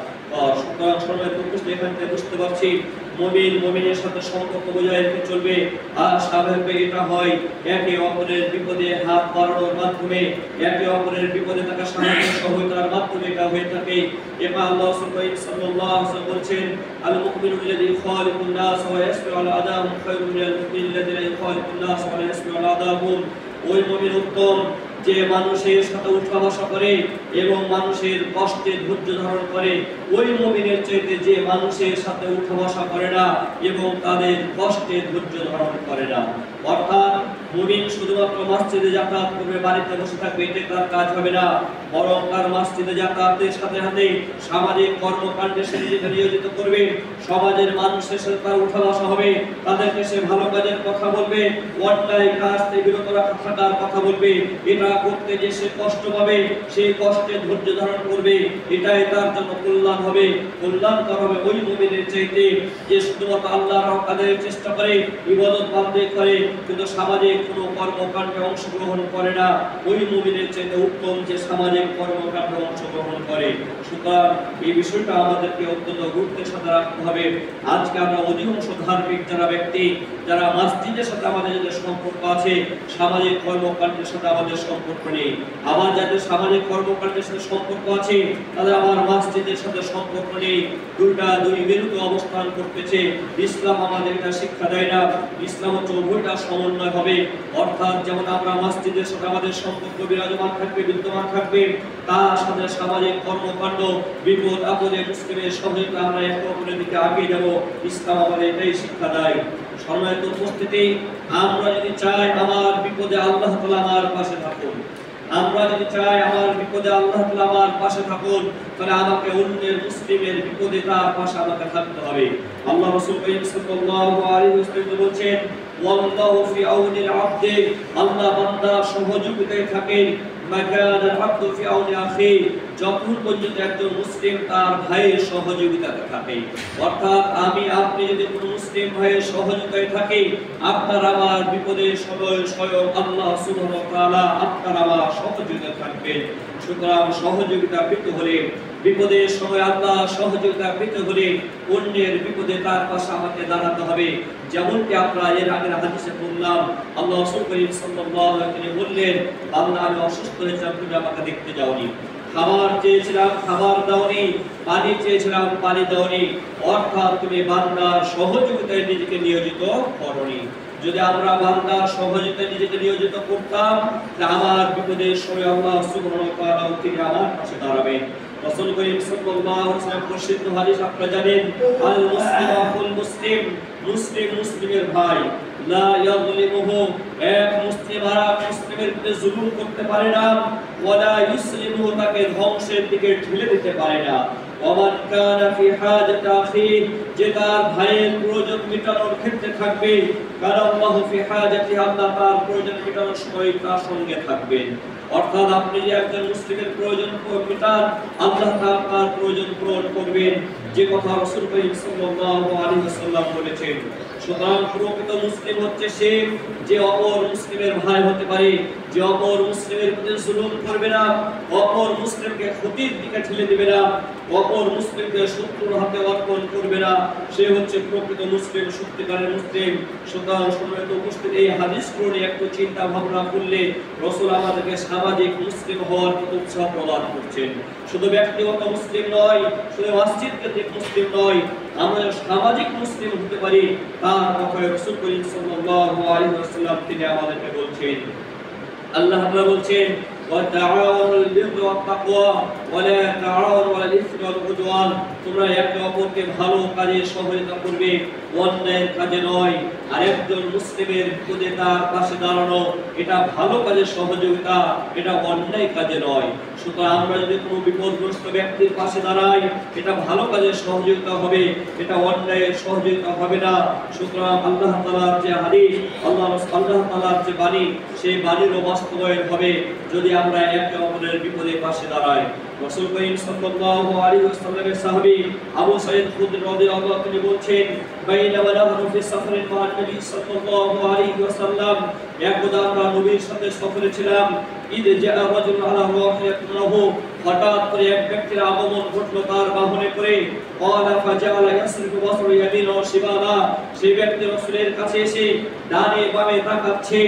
সুতরাং সময় এখান থেকে বুঝতে পারছি মুমিন মুমিনের সাথে সম্পর্ক বজায় রেখে চলবে। আর স্বাভাবিক এটা হয় একে অপরের বিপদে হাত বাড়ানোর মাধ্যমে, একে অপরের বিপদে থাকা সাহায্য সহযোগিতার মাধ্যমে এটা হয়ে থাকে। এবার আল্লাহ সাল্লাল্লাহু আলাইহি ওয়াসাল্লাম বলেছেন, আল মুমিনু আল্লাযী ইখালিকুন নাস ওয়া ইয়াসবিরু আলা আদাহুম খায়রুন মিনাল মুমিন আল্লাযী লা ইখালিকুন নাস ওয়া লা ইয়াসবিরু আলা আদাহুম। ওই মুমিন উত্তম যে মানুষের সাথে উঠা বসা করে এবং মানুষের কষ্টে ধৈর্য ধারণ করে। ওই মুমিনের চাইতে যে মানুষের সাথে উঠা বসা করে না এবং তাদের কষ্টে ধৈর্য ধারণ করে না। অর্থাৎ মুমিন শুধুমাত্র মসজিদে যাতায়াত করবে, বাড়িতে বসে থাকবে, এতে তার কাজ হবে না। বরং তার মসজিদে যাতায়াতের সাথে সাথে সামাজিক কর্মকাণ্ডে সে নিজেকে নিয়োজিত করবে। সমাজের মানুষের সাথে তার উঠা বসা হবে, তাদেরকে সে ভালো কাজের কথা বলবে, অন্যায় কাজ থেকে বিরত থাকার কথা বলবে। এটা করতে যে সে কষ্ট পাবে, সেই কষ্টে ধৈর্য ধারণ করবে, এটাই তার জন্য কল্যাণ হবে। কল্যাণকর হবে ওই মুমিনের চাইতে যে শুধুমাত্র আল্লাহর কাজের চেষ্টা করে, ইবাদত বন্দেগি করে, কিন্তু সামাজিক কোনো কর্মকাণ্ডে অংশগ্রহণ করে না। ওই মুমিনের চাইতে উত্তম যে সামাজিক কর্মকাণ্ডে অংশগ্রহণ করে। সুতরাং এই বিষয়টা আমাদেরকে অত্যন্ত গুরুত্বের সাথে রাখতে হবে। আজকে আমরা অধিকাংশ ধার্মিক যারা ব্যক্তি, যারা মসজিদের সাথে আমাদের যে সম্পর্ক আছে, সামাজিক কর্মকাণ্ডের সাথে আমাদের সম্পর্ক নেই। আমার যাদের সামাজিক কর্মকাণ্ডের সাথে সম্পর্ক আছে তাদের আমার মসজিদের সাথে সম্পর্ক নেই। দুইটা দুই মেরুতে অবস্থান করতেছে। ইসলাম আমাদের এটা শিক্ষা দেয় না। ইসলাম হচ্ছে উভয়টা সমন্বয় হবে। অর্থাৎ যেমন আমরা মসজিদের সাথে আমাদের সম্পর্ক বিরাজমান থাকবে, বিদ্যমান থাকবে, তার সাথে সামাজিক কর্মকাণ্ড, বিপদ আপদে মুসলিমের সহযোগিতা আমরা একে অপরের দিকে এগিয়ে যাব। ইসলাম আমাদের এটাই শিক্ষা দেয়। সম্মানিত উপস্থিতি, আমরা যদি চাই আমার বিপদে আল্লাহ তাআলা আমার পাশে থাকুন, আমরা যদি চাই আমার বিপদে আল্লাহ তাআলা আমার পাশে থাকুন, তাহলে আমাকে অন্যের মুসলিমের বিপদে তার পাশে আমাকে থাকতে হবে। আল্লাহ রাসূল সাল্লাল্লাহু আলাইহি ওয়াসাল্লাম বলেছেন, ওয়াল্লাহু ফি আউনিল আবদি। আল্লাহ বান্দার সহযোগিতায় থাকেন। মাকানা আল-আবদু ফি আউনি আখি। যখন পর্যন্ত একজন মুসলিম তার ভাইয়ের সহযোগিতাতে থাকে। অর্থাৎ আমি আপনি যদি কোনো মুসলিম ভাইয়ের সহযোগিতায় থাকি, আপনার আমার বিপদের সময় স্বয়ং আল্লাহ সুবহানাহু ওয়া তাআলা আপনার আমার সহযোগিতা থাকবেন। সুতরাং সহযোগিতা পেতে হলে, বিপদের সময় আল্লাহ সহযোগিতা পেতে হলে অন্যের বিপদে তার পাশে আমাকে দাঁড়াতে হবে। যেমনটি আমরা এর আগের হাদিসে বললাম, আল্লাহ রাসূল করিম সাল্লাল্লাহু আলাইহি ওয়াসাল্লাম বললেন, বান্দা আমি অসুস্থ হয়েছিলাম, তুমি আমাকে দেখতে যাওনি, খাবার চেয়েছিলাম খাবার দাওনি, পানি চেয়েছিলাম পানি দাওনি। অর্থাৎ তুমি বান্দার সহযোগিতায় নিজেকে নিয়োজিত করনি। যদি আমরা বান্দার সহযোগিতায় নিজেকে নিয়োজিত করতাম, তাহলে আমার বিপদের সময় আল্লাহ সুবহানাহু ওয়া তাআলা তিনি আমার পাশে দাঁড়াবেন। রাসূল করিম সাল্লাল্লাহু আলাইহি ওয়াসাল্লাম প্রসিদ্ধ হাদিস আপনারা জানেন, আল মুসলিমু আখুল মুসলিম, মুসলিম মুসলিমের ভাই। লা ইয়াযলিমুহু, এক মুসলিম আর মুসলিমের প্রতি জুলুম করতে পারে না, ওয়ালা ইউসলিমুহু, তাকে ধ্বংসের দিকে ঠেলে দিতে পারে না। ওয়ামান কানা ফি হাজাতি আখিহি, যে তার ভাইয়ের প্রয়োজন মেটানোর ক্ষেত্রে থাকবে, কানা আল্লাহু ফি হাজাতি, আল্লাহ তার প্রয়োজন মেটানোর সময় তার সঙ্গে থাকবেন। অর্থাৎ আপনি যে একজন মুসলিমের প্রয়োজন মেটান, আল্লাহ তার প্রয়োজন পূরণ করবেন, যে কথা রাসূল করিম সাল্লাল্লাহু আলাইহি ওয়াসাল্লাম বলেছেন। সুতরাং প্রকৃত মুসলিম হচ্ছে সে যে অপর মুসলিমের ভাই হতে পারে, যে অপর মুসলিমের প্রতি জুলুম করবে না, অপর মুসলিমকে ক্ষতির দিকে ঠেলে দিবে না, অপর মুসলিমকে শত্রুর হাতে অর্পণ করবে না, সে হচ্ছে প্রকৃত মুসলিম, সত্যিকারের মুসলিম। সুতরাং সম্মানিত উপস্থিত, এই হাদিসগুলো নিয়ে একটু চিন্তা ভাবনা করলে রাসূল আমাদেরকে সামাজিক মুসলিম হওয়ার প্রতি উৎসাহ প্রদান করছেন। শুধু ব্যক্তিগত মুসলিম নয়, শুধু মসজিদ কেন্দ্রিক মুসলিম নয়, আমরা সামাজিক মুসলিম হতে পারি, তার কথায় রাসূল করিম সাল্লাল্লাহু আলাইহি ওয়াসাল্লাম তিনি আমাদেরকে বলছেন। আল্লাহ তাআলা বলছেন, ওয়া তাআওয়ানুল বিররি ওয়াত তাকওয়া ওয়া লা তাআওয়ানু আলাল ইসমি ওয়াল উদওয়ান, তোমরা একে অপরকে ভালো কাজে সহযোগিতা করবে, অন্যায়ের কাজে নয়। আর একজন মুসলিমের বিপদে তার পাশে দাঁড়ানো, এটা ভালো কাজে সহযোগিতা, এটা অন্যায় কাজে নয়। সুতরাং আমরা যদি কোনো বিপদগ্রস্ত ব্যক্তির পাশে দাঁড়াই, এটা ভালো কাজে সহযোগিতা হবে, এটা অন্যায়ের সহযোগিতা হবে না। সুতরাং আল্লাহ তাআলার যে হাদিস, আল্লাহ তাআলার যে বাণী, সেই বাণীরও বাস্তবায়ন হবে যদি আমরা একে অপরের বিপদে পাশে দাঁড়াই। রাসূল করিম সাল্লাল্লাহু আলাইহি ওয়াসাল্লামের সাহাবী আবু সাঈদ খুদরী রাদিয়াল্লাহু আনহু তিনি বলছেন, বাইনামা নাহনু ফি সাফরিন মা নবী সাল্লাল্লাহু আলাইহি ওয়াসাল্লাম, একদা আমরা নবীর সাথে সফরে ছিলাম, ঈদ জাআ রাজুলুন আলা রাহিয়াতিহি, হঠাৎ করে এক ব্যক্তির আগমন ঘটলো তার বাহনে করে, ক্বালা ফাজাআলা ইয়াসরিফু বাসরা ইয়ামিনা ওয়া শিমালা, সেই ব্যক্তি রাসূলের কাছে এসে ডানে বামে তাকাচ্ছে।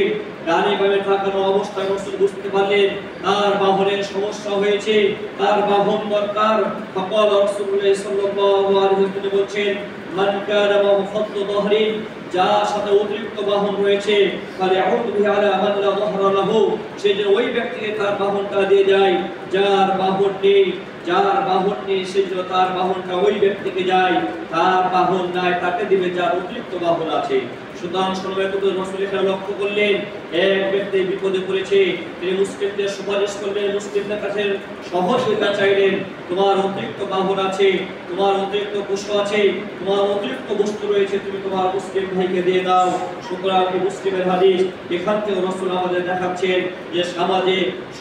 ডানে বামে তাকানো অবস্থায় রাসূল বুঝতে পারলেন তার বাহনের সমস্যা হয়েছে, তার বাহন দরকার। ফাকালা রাসূলুল্লাহ সাল্লাল্লাহু আলাইহি ওয়াসাল্লাম বলছেন, মান কানা মাফাদ্দু যহরিন, যার সাথে অতিরিক্ত বাহন রয়েছে, তাহলে আউযু বিহি আলা মান লা যহরা লাহু, সে যে ওই ব্যক্তিকে তার বাহনটা দিয়ে যায়, যার বাহন নেই, যার বাহন নেই সে যে তার বাহনটা ওই ব্যক্তিকে যায়, তার বাহন নাই তাকে দিবে যার অতিরিক্ত বাহন আছে। সুতরাং সম্মানিত রাসূল এখানে লক্ষ্য করলেন, এক ব্যক্তি বিপদে পড়েছে, তিনি মুসলিমদের সুপারিশ করলেন, মুসলিমদের কাছে সহযোগিতা চাইলেন, তোমার অতিরিক্ত বাহন আছে, তোমার অতিরিক্ত পশু আছে, তোমার অতিরিক্ত বস্তু রয়েছে, তুমি তোমার মুসলিম ভাইকে দিয়ে দাও। সুতরাং মুসলিমের হাদিস এখান থেকে রাসূল আমাদের দেখাচ্ছেন যে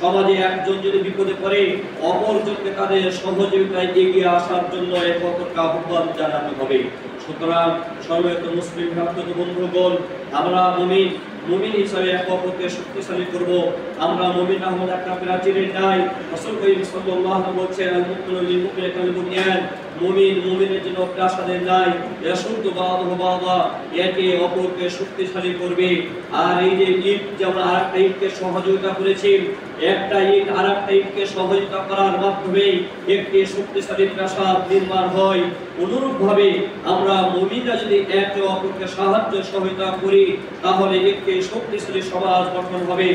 সমাজে একজন যদি বিপদে পড়ে, অপরজনকে তাদের সহযোগিতায় এগিয়ে আসার জন্য একত্র আহ্বান জানাতে হবে। সুতরাং সম্মানিত মুসলিম বন্ধুগণ, আমরা মুমিন হিসাবে এক অপরকে শক্তিশালী করব। আমরা মুমিন না হলে একটা প্রাচীরের নাই। রাসূল করিম সাল্লাল্লাহু আলাইহি ওয়াসাল্লাম বলেছেন, আল মুমিনু লিল মুমিনি কাল বুনিয়ান, মুমিনের জন্য প্রাসাদের নাই, ইয়াশুদ্দু বাযুহু বাযা, একে অপরকে শক্তিশালী করবে। আর এই যে ঈদ, যেমন আরেকটা ঈদকে সহযোগিতা করেছে, একটা ঈদ আরেকটা ঈদকে সহযোগিতা করার মাধ্যমে একটি শক্তিশালী প্রাসাদ নির্মাণ হয়। অনুরূপভাবে আমরা মুমিনরা যদি একে অপরকে সাহায্য সহযোগিতা করি, তাহলে একটি শক্তিশালী সমাজ গঠন হবে।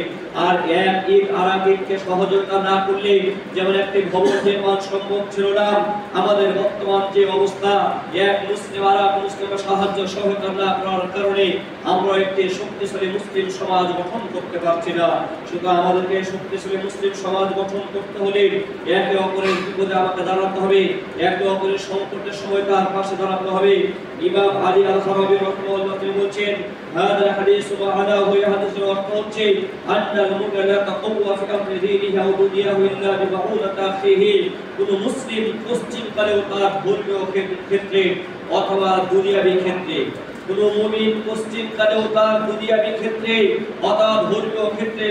আর এক ঈদ আরেক ঈদকে সহযোগিতা না করলে, যেমন একটি ভবন নির্মাণ সম্ভব ছিল না, আমাদের বর্তমান যে অবস্থা, এক মুসলিম আরেক মুসলিমের সাহায্য সহযোগিতা না করার কারণে আমরা একটি শক্তিশালী মুসলিম সমাজ গঠন করতে পারছি না। সুতরাং আমাদেরকে শক্তিশালী মুসলিম সমাজ গঠন করতে হলে একে অপরের বিপদে আমাকে দাঁড়াতে হবে, একে অপরের সংকটের সময় তার পাশে দাঁড়াতে হবে। ইমাম আলী আল-খারাবী রাহিমাহুল্লাহ তিনি বলছেন, হাদা হাদিসু মা'নাহু, এই হাদিসের অর্থ হচ্ছে আন্নাল মুমিনা লা তাকুওয়া ফি আমরি দীনিহি ওয়া দুনিয়াহু ইল্লা বিমাউনাতি আখিহি, কোন মুসলিম পশ্চিমকালেও তার ধর্মীয় ক্ষেত্রে অথবা দুনিয়াবী ক্ষেত্রে, কোন মুমিন পশ্চিমকালেও তার দুনিয়াবী ক্ষেত্রে অথবা ধর্মীয় ক্ষেত্রে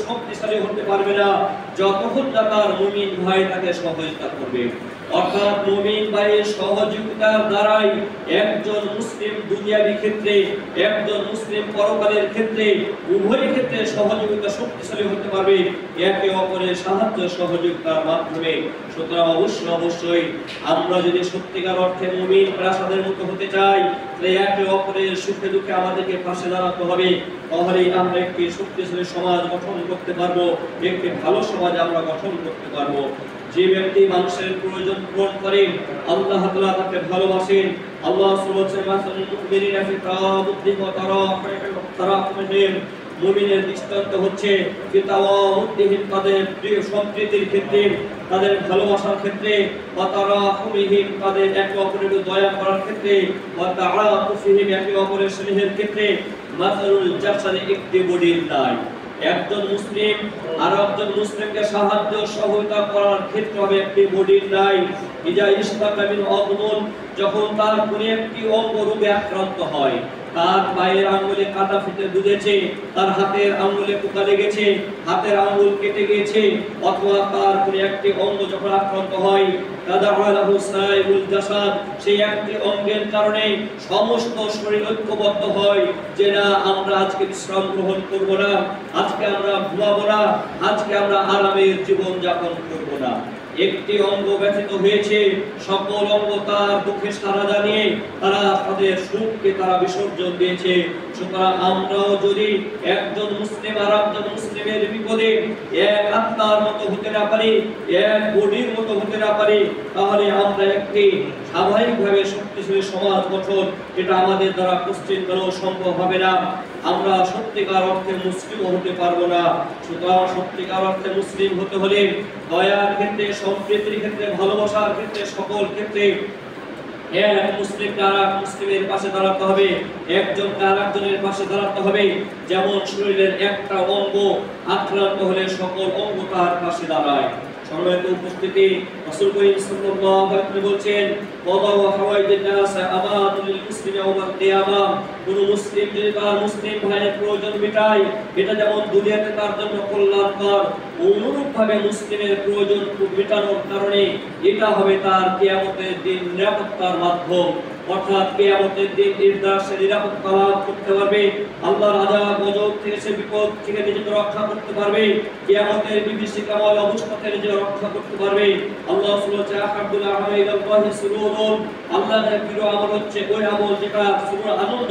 শক্তিশালী হতে পারবে না যতক্ষণ না তার মুমিন ভাই তাকে সহযোগিতা করবে। অর্থাৎ মুমিন ভাইয়ের সহযোগিতার দ্বারাই একজন মুসলিম দুনিয়াবী ক্ষেত্রে, একজন মুসলিম পরকালের ক্ষেত্রে, উভয় ক্ষেত্রে সহযোগিতা শক্তিশালী হতে পারবে একে অপরের সাহায্য সহযোগিতার মাধ্যমে। সুতরাং অবশ্যই আমরা যদি সত্যিকার অর্থে মুমিন প্রাসাদের মতো হতে চাই, তাহলে একে অপরের সুখে দুঃখে আমাদেরকে পাশে দাঁড়াতে হবে। তাহলেই আমরা একটি শক্তিশালী সমাজ গঠন করতে পারবো, একটি ভালো সমাজ আমরা গঠন করতে পারবো। যে ব্যক্তি মানুষের প্রয়োজন পূরণ করে আল্লাহ তাআলা তাকে ভালোবাসেন। আল্লাহ সুবহানাহু মুমিনিনা ফি তাওয়াবুদ্দিন ওয়া তারাহুমিহিম, মুমিনের দৃষ্টান্ত হচ্ছে যে তাওয়াবুদ্দিন তাদের প্রিয় সম্প্রীতির ক্ষেত্রে, তাদের ভালোবাসার ক্ষেত্রে, ওয়া তারাহুমিহিম তাদের একে অপরের দয়া করার ক্ষেত্রে, ওয়া তাআতুফিহিম একে অপরের স্নেহের ক্ষেত্রে। মাসালুল জাসাদি একটি বডির নাই। একজন মুসলিম আর একজন মুসলিমকে সাহায্য সহযোগিতা করার ক্ষেত্রে হবে একটি বডির নাই। ইজা ইসতাকা মিন আযমুন, যখন তার কোনো একটি অঙ্গ রোগে আক্রান্ত হয়, তার পায়ের আঙ্গুলে কাটা ফুটে বুঝেছে, তার হাতের আঙ্গুলে পোকা লেগেছে, হাতের আঙ্গুল কেটে গিয়েছে, অথবা তার কোনো একটি অঙ্গ যখন আক্রান্ত হয়, তাদাআলাহু সাইরুল জাসাদ, সেই একটি অঙ্গের কারণে সমস্ত শরীর ঐক্যবদ্ধ হয় যে না আমরা আজকে বিশ্রাম গ্রহণ করব না, আজকে আমরা ঘুমাবো না, আজকে আমরা আরামের জীবন যাপন করব না। একটি অঙ্গ ব্যথিত হয়েছে, সকল অঙ্গ তার দুঃখে সাড়া জানিয়ে তারা তাদের সুখকে তারা বিসর্জন দিয়েছে। সুতরাং আমরাও যদি একজন মুসলিম আর একজন মুসলিমের বিপদে এক আত্মার মতো হতে না পারি, এক বডির মতো হতে না পারি, তাহলে আমরা একটি স্বাভাবিকভাবে শক্তিশালী সমাজ গঠন এটা আমাদের দ্বারা কোশ্চিনকালেও সম্ভব হবে না। আমরা সত্যিকার অর্থে মুসলিম হতে পারবো না। সুতরাং সত্যিকার অর্থে মুসলিম হতে হলে দয়ার ক্ষেত্রে, সম্প্রীতির ক্ষেত্রে, ভালোবাসার ক্ষেত্রে, সকল ক্ষেত্রে এক মুসলিম আর এক মুসলিমের পাশে দাঁড়াতে হবে, একজন আর একজনের পাশে দাঁড়াতে হবে। যেমন শরীরের একটা অঙ্গ আক্রান্ত হলে সকল অঙ্গ তার পাশে দাঁড়ায়। সম্মানিত উপস্থিতি, রাসূল করিম সাল্লাল্লাহু আলাইহি ওয়াসাল্লাম বলেছেন, ওয়াদাউ হাওয়াইজিন নাস আমাতুল মুসলিমি ইয়াওমাল কিয়ামাহ, কোন মুসলিম যদি তার মুসলিম ভাইয়ের প্রয়োজন মেটায়, এটা যেমন দুনিয়াতে তার জন্য কল্যাণকর, অনুরূপভাবে মুসলিমের প্রয়োজন মেটানোর কারণে এটা হবে তার কিয়ামতের দিন নিরাপত্তার মাধ্যম। অর্থাৎ কিয়ামতের দিন সে নিরাপত্তা লাভ করতে পারবে, আল্লাহর আযাব গজব থেকে, সে বিপদ থেকে নিজেকে রক্ষা করতে পারবে, কিয়ামতের বিভীষিকাময় অবস্থা থেকে নিজেকে রক্ষা করতে পারবে। আল্লাহ সুবহানাহু ওয়া তাআলা আহাবুল আমালি ইলাল্লাহি সুরুরুন, আল্লাহর প্রিয় আমল হচ্ছে ওই আমল যেটা সুরুর আনন্দ,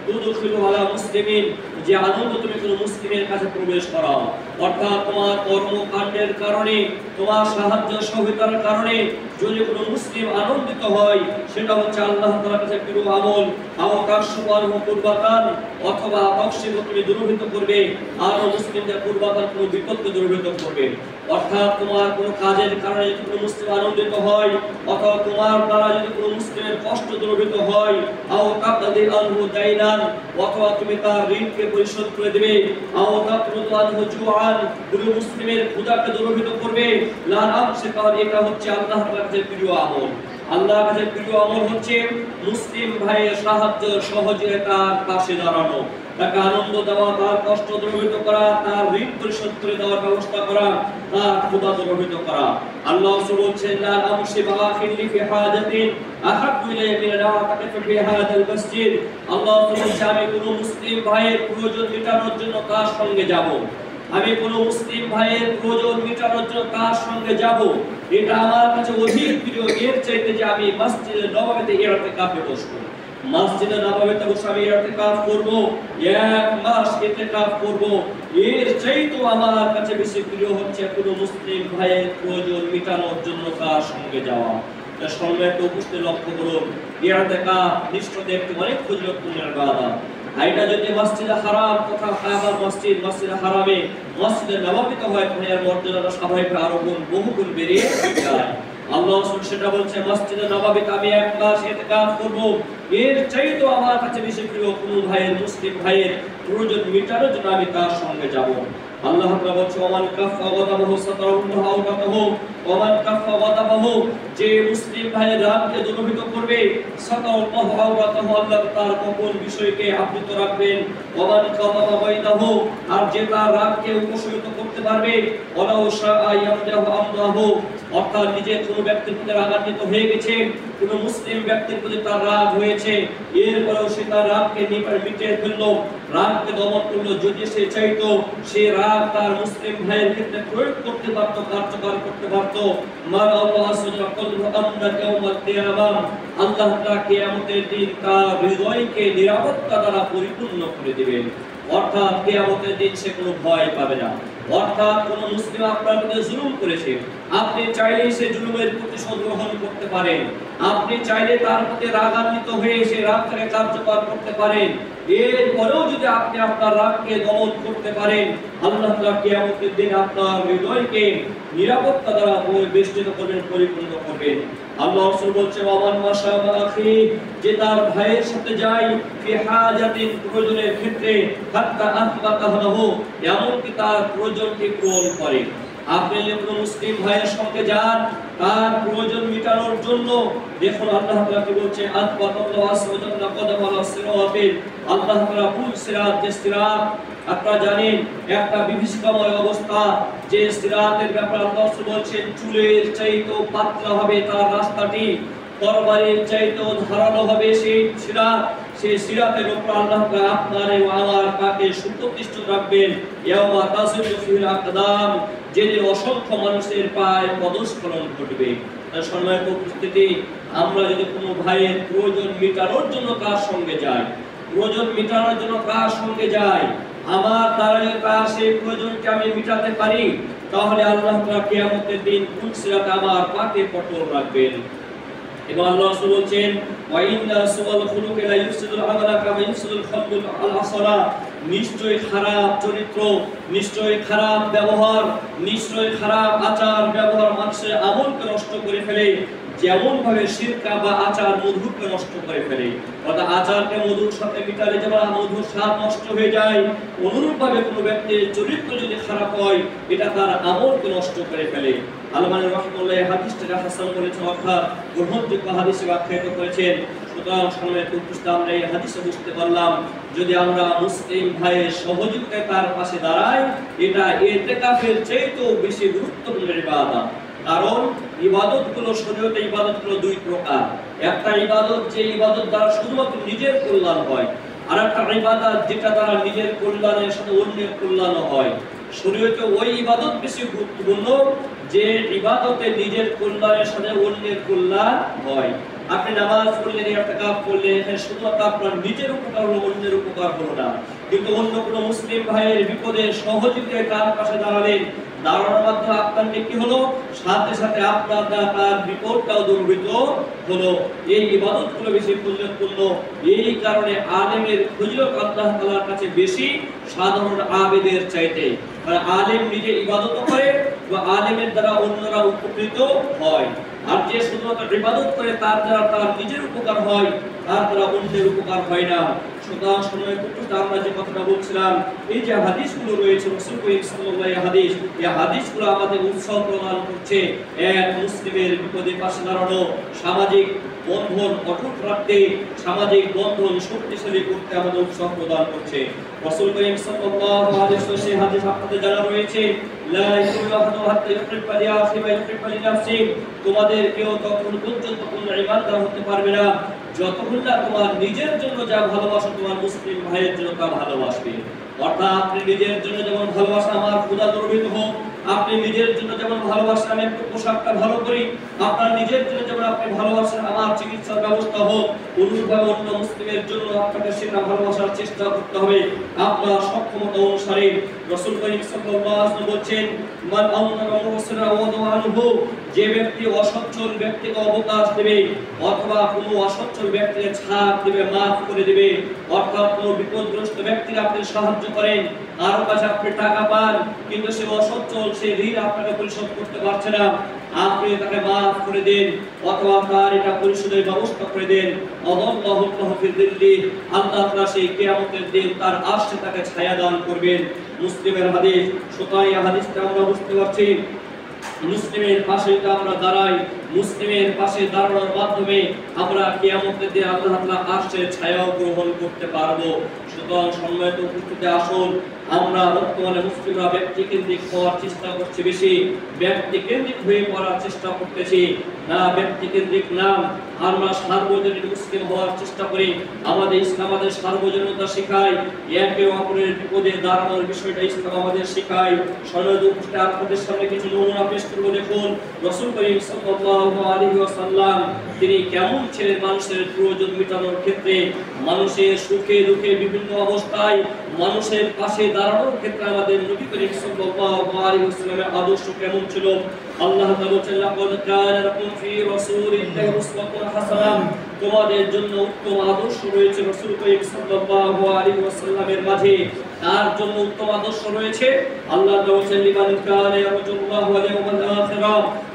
তুদখিলু আলা মুসলিমিন, যে আনন্দ তুমি কোনো মুসলিমের কাছে প্রবেশ করাও। অর্থাৎ তোমার কর্মকাণ্ডের কারণে, তোমার সাহায্য সহযোগিতার কারণে যদি কোনো মুসলিম আনন্দিত হয়, সেটা হচ্ছে আল্লাহ তাআলার কাছে প্রিয় আমল। আও কাশফাল কুরবাতান, অথবা তকসিব তুমি দূরীভূত করবে, আর মুসলিমদের কুরবাতান কোনো বিপদকে দূরীভূত করবে। অর্থাৎ তোমার কোনো কাজের কারণে যদি কোনো মুসলিম আনন্দিত হয়, অথবা তোমার দ্বারা যদি কোনো মুসলিমের কষ্ট দূরীভূত হয়, আও তাকদি আনহু দাইনান, অথবা তুমি তার ঋণকে পরিশোধ করে দেবে, আও তাকরুদু আনহু জুআন, কোনো মুসলিমের ক্ষুধাকে দূরীভূত করবে, লা নাফসে, কারণ এটা হচ্ছে আল্লাহর কাছে প্রিয় আমল। আল্লাহর কাছে প্রিয় আমল হচ্ছে মুসলিম ভাইয়ের সাহায্য সহযোগিতার পাশে দাঁড়ানো, তাকে আনন্দ দেওয়া, তার কষ্ট দূরীভূত করা, তার ঋণ পরিশোধ করে দেওয়ার ব্যবস্থা করা, তার ক্ষুধা দূরীভূত করা। আল্লাহ বলছেন, লা আমশি বাখিলি ফি হাজাতিন আহাব্বু ইলাইয়া মিন আতাকিফি ফি হাযাল মসজিদ, আল্লাহ বলছেন আমি কোন মুসলিম ভাইয়ের প্রয়োজন মেটানোর জন্য তার সঙ্গে যাব, আমি কোন মুসলিম ভাইয়ের প্রয়োজন মেটানোর জন্য তার সঙ্গে যাব, এটা আমার কাছে অধিক প্রিয় এর চাইতে যে আমি মসজিদে নববীতে ইতিকাফে বসবো। মসজিদে নববীতে বসে আমি ইতিকাফ করব, এক মাস ইতিকাফ করব, এর চাইতে আমার কাছে বেশি প্রিয় হচ্ছে কোন মুসলিম ভাইয়ের প্রয়োজন মেটানোর জন্য তার সঙ্গে যাওয়া। তার সঙ্গে একটা উপস্থিত লক্ষ্য করুন, ইতিকাফ নিশ্চয়ই একটি অনেক ফজিলতপূর্ণ ইবাদত। এটা যদি মসজিদে হারাম তথা কাবার মসজিদ, মসজিদে হারামে, মসজিদে নববীতে হয়, তাহলে এর মর্যাদা স্বাভাবিকভাবে আরো বহুগুণ বেড়ে যায়। আল্লাহ সেটা বলছে, মসজিদে নববীতে আমি এক মাস ইতিকাফ করব, এর চাইতে আমার কাছে বেশি প্রিয় কোন ভাইয়ের, মুসলিম ভাইয়ের প্রয়োজন মেটানোর জন্য আমি তার সঙ্গে যাব। আল্লাহ তাআলা বলছে, ওমান কাফা ওয়াদাবাহু সাতারাহু আওরাতাহু, ওমান কাফা ওয়াদাবাহু, যে মুসলিম ভাইয়ের রাগকে দূরীভূত করবে, সাতারাহু আওরাতাহু, আল্লাহ তার গোপন বিষয়কে আবৃত রাখবেন। ওমান কাযাবা বাইদাহু, আর যে তার রাগকে উপশমিত করতে পারবে, ওয়ালাউ শাআ ইয়ামদাহু আমদাহু, অর্থাৎ নিজে কোনো ব্যক্তির প্রতি রাগান্বিত হয়ে গেছে, কোনো মুসলিম ব্যক্তির প্রতি তার রাগ হয়েছে, এরপরেও সে তার রাগকে মিটিয়ে ফেললো, রাগকে দমন করলো। যদি সে চাইতো সে রাগ তার মুসলিম ভাইয়ের ক্ষেত্রে প্রয়োগ করতে পারতো, কার্যকর করতে পারতো, আল্লাহ তাআলা কিয়ামতের দিন তার হৃদয়কে নিরাপত্তা দ্বারা পরিপূর্ণ করে দিবেন। অর্থাৎ কিয়ামতের দিন সে কোনো ভয় পাবে না। অর্থাৎ কোন মুসলিম আপনার প্রতি জুলুম করেছে, আপনি চাইলে সেই জুলুমের প্রতিশোধ গ্রহণ করতে পারেন, আপনি চাইলে তার প্রতি রাগান্বিত হয়ে সেই রাগটাকে কার্যকর করতে পারেন। এরপরেও যদি আপনি আপনার রাগকে দমন করতে পারেন, আল্লাহ তাআলা কিয়ামতের দিন আপনার হৃদয়কে নিরাপত্তা দ্বারা বেষ্টিত করবেন, পরিপূর্ণ করবেন। আল্লাহ রাসূল বলছেন, ওয়ামান মাশাআ আখি, যে তার ভাইয়ের সাথে যায় ফি হাজাতিন, প্রয়োজনের ক্ষেত্রে, হাত্তা আতবাতাহু, এমনকি তার প্রয়োজনকে পূরণ করে। আপনি যখন মুসলিম ভাইয়ের সঙ্গে যান তার প্রয়োজন মেটানোর জন্য, দেখুন আল্লাহ তাআলা কি বলছে, আতবাতাল্লাহু আসওয়াজাল্লাহ কদামাল সিরাতিল, আল্লাহ তাআলা পুল সিরাত, যে সিরাত আপনারা জানেন একটা বিভীষিকাময় অবস্থা, যে সিরাতের ব্যাপারে আল্লাহ রাসূল বলছেন চুলের চাইতেও পাতলা হবে তার রাস্তাটি, তরবারির চাইতেও ধারালো হবে সেই সিরাত। সেই সিরাতের উপর আল্লাহ তাআলা আপনার এবং আমার পাকে সুপ্রতিষ্ঠিত রাখবেন। ইয়াওমা তাসিলু ফিল আকদাম, যেদিন অসংখ্য মানুষের পায়ে পদস্খলন ঘটবে। তার সম্মানিত উপস্থিতি, আমরা যদি কোনো ভাইয়ের প্রয়োজন মেটানোর জন্য তার সঙ্গে যাই, প্রয়োজন মেটানোর জন্য তার সঙ্গে যাই, আমার দ্বারা তার সেই প্রয়োজনকে আমি মেটাতে পারি, তাহলে আল্লাহ তাআলা কিয়ামতের দিন পুল সিরাতে আমার পাকে পটল রাখবেন। এবং আল্লাহ রাসূল বলেন, ওয়া ইন্না সুআল খুলুকি লা ইফসিদুল আমালা কামা ইফসিদুল খালকুল আল আসরা, নিশ্চয়ই খারাপ চরিত্র, নিশ্চয়ই খারাপ ব্যবহার, নিশ্চয়ই খারাপ আচার ব্যবহার মানুষের আমলকে নষ্ট করে ফেলে, যেমন ভাবে শিরক বা আচার মধুকে নষ্ট করে ফেলে। অর্থাৎ আচারকে মধুর সাথে মিটালে যেমন মধুর স্বাদ নষ্ট হয়ে যায়, অনুরূপ ভাবে কোনো ব্যক্তির চরিত্র যদি খারাপ হয় এটা তার আমলকে নষ্ট করে ফেলে। আলমানি রাহিমাহুল্লাহ এই হাদিসটাকে হাসান বলেছেন, অর্থাৎ গ্রহণযোগ্য হাদিস হিসেবে আখ্যায়িত করেছেন। সুতরাং সম্মানিত উপস্থিতি, আমরা এই হাদিসে বুঝতে পারলাম যদি আমরা মুসলিম ভাইয়ের সহযোগিতায় তার পাশে দাঁড়াই, এটা ইতিকাফের চাইতেও বেশি গুরুত্বপূর্ণ ইবাদত। কারণ ইবাদতগুলো, শরীয়তে ইবাদতগুলো দুই প্রকার। একটা ইবাদত যে ইবাদত দ্বারা শুধুমাত্র নিজের কল্যাণ হয়, আর একটা ইবাদত যেটা দ্বারা নিজের কল্যাণের সাথে অন্যের কল্যাণ হয়। শরীয়তে ওই ইবাদত বেশি গুরুত্বপূর্ণ যে ইবাদতে নিজের কল্যাণের সাথে অন্যের কল্যাণ হয়। আপনি নামাজ পড়লেন, ইতিকাফ করলেন, এখানে শুধুমাত্র আপনার নিজের উপকার হলো, অন্যের উপকার হলো না। কিন্তু অন্য কোনো মুসলিম ভাইয়ের বিপদে সহযোগিতায় তার পাশে দাঁড়ালেন, দাঁড়ানোর মাধ্যমে আপনার কি হলো, সাথে সাথে আপনার তার বিপদটাও দূরীভূত হলো। এই ইবাদতগুলো বেশি ফজিলতপূর্ণ। এই কারণে আলেমের ফজিলত আল্লাহ তাআলার কাছে বেশি সাধারণ আবেদের চাইতে। মানে আলেম নিজে ইবাদত করে বা আলেমের দ্বারা অন্যরা উপকৃত হয়। আর যে শুধুমাত্র ইবাদত করে তার দ্বারা তার নিজের উপকার হয়, তার দ্বারা অন্যের উপকার হয় না। সুতরাং সময় পর্যন্ত আমরা যে কথাটা বলছিলাম, এই যে হাদিসগুলো রয়েছে রাসূল করিম সাল্লাল্লাহু আলাইহি হাদিস, এই হাদিসগুলো আমাদের উৎসাহ প্রদান করছে এক মুসলিমের বিপদে পাশে দাঁড়ানো, সামাজিক বন্ধন অটুট রাখতে, সামাজিক বন্ধন শক্তিশালী করতে আমাদের উৎসাহ প্রদান করছে। রাসূল করিম সাল্লাল্লাহু আলাইহি ওয়াসাল্লাম সেই হাদিস আপনাদের জানা রয়েছে, লা ইউমিনু হাত্তা ইউহিব্বা লিআখিহি ওয়া ইউহিব্বা লিনাফসিহি, তোমাদের কেউ তখন পর্যন্ত পূর্ণ ঈমানদার হতে পারবে না যতক্ষণ না তোমার নিজের জন্য যা ভালোবাসো তোমার মুসলিম ভাইয়ের জন্য তা ভালোবাসবে। অর্থাৎ আপনি নিজের জন্য যেমন ভালোবাসা আমার খোদা গর্বিত হোক, আপনি নিজের জন্য যেমন ভালোবাসেন আমি একটু পোশাকটা ভালো করি, আপনার নিজের জন্য যেমন আপনি ভালোবাসেন আমার চিকিৎসার ব্যবস্থা হোক, অনুরূপভাবে অন্য মুসলিমের জন্য আপনাকে সেটা ভালোবাসার চেষ্টা করতে হবে আপনার সক্ষমতা অনুসারে। রাসূল করিম সাল্লাল্লাহু আলাইহি ওয়াসাল্লাম বলেন, মান আমনা মুসলিমা ওয়া দুআনহু, যে ব্যক্তি অসচ্ছল ব্যক্তিকে অবকাশ দেবে অথবা কোনো অসচ্ছল ব্যক্তিকে ছাড় দেবে, মাফ করে দেবে, অর্থাৎ কোনো বিপদগ্রস্ত ব্যক্তিকে আপনি সাহায্য করেন, কারো কাছে আপনি টাকা পান কিন্তু সে অসচ্ছল, সে ঋণ আপনাকে পরিশোধ করতে পারছে না, আপনি তাকে মাফ করে দেন অথবা তার এটা পরিশোধের ব্যবস্থা করে দেন, আল্লাহু ফি যিল্লি, আল্লাহ তাআলা সেই কিয়ামতের দিন তার আরশে তাকে ছায়া দান করবেন। মুসলিমের হাদিস। সুতরাং এই হাদিসটা আমরা বুঝতে পারছি মুসলিমের পাশে আমরা দাঁড়াই, মুসলিমের পাশে দাঁড়ানোর মাধ্যমে আমরা কিয়ামতের দিন আল্লাহ তাআলা আরশের ছায়া গ্রহণ করতে পারবো। সুতরাং সম্মানিত উপস্থিতি, আসুন আমরা বর্তমানে মুসলিমরা ব্যক্তি কেন্দ্রিক হওয়ার চেষ্টা করছি, বেশি ব্যক্তি কেন্দ্রিক হয়ে পড়ার চেষ্টা করতেছি না, ব্যক্তি কেন্দ্রিক নাম, আমরা সার্বজনীন মুসলিম হওয়ার চেষ্টা করি। আমাদের ইসলাম আমাদের সার্বজনীনতা শেখায়, একে অপরের বিপদে দাঁড়ানোর বিষয়টা ইসলাম আমাদের শেখায়। সম্মানিত উপস্থিতি, আপনাদের সামনে কিছু নমুনা পেশ করব। দেখুন রাসূল করিম সাল্লাল্লাহু সাল্লাল্লাহু আলাইহি ওয়াসাল্লাম তিনি কেমন ছিলেন মানুষের প্রয়োজন মেটানোর ক্ষেত্রে, মানুষের সুখে দুঃখে বিভিন্ন অবস্থায় মানুষের পাশে দাঁড়ানোর ক্ষেত্রে আমাদের নবী করিম সাল্লাল্লাহু আলাইহি ওয়াসাল্লামের আদর্শ কেমন ছিল। আল্লাহ তাআলা বলেন, লাকাদ কানা লাকুম ফি রাসূলিল্লাহি উসওয়াতুন হাসানাহ, তোমাদের জন্য উত্তম আদর্শ রয়েছে রাসূল করিম সাল্লাল্লাহু আলাইহি ওয়াসাল্লামের মাঝে। তার জন্য উত্তম আদর্শ রয়েছে। আল্লাহ তাআলা বলেন, লিমান কানা ইয়ারজুল্লাহ ওয়াল ইয়াউমাল আখির,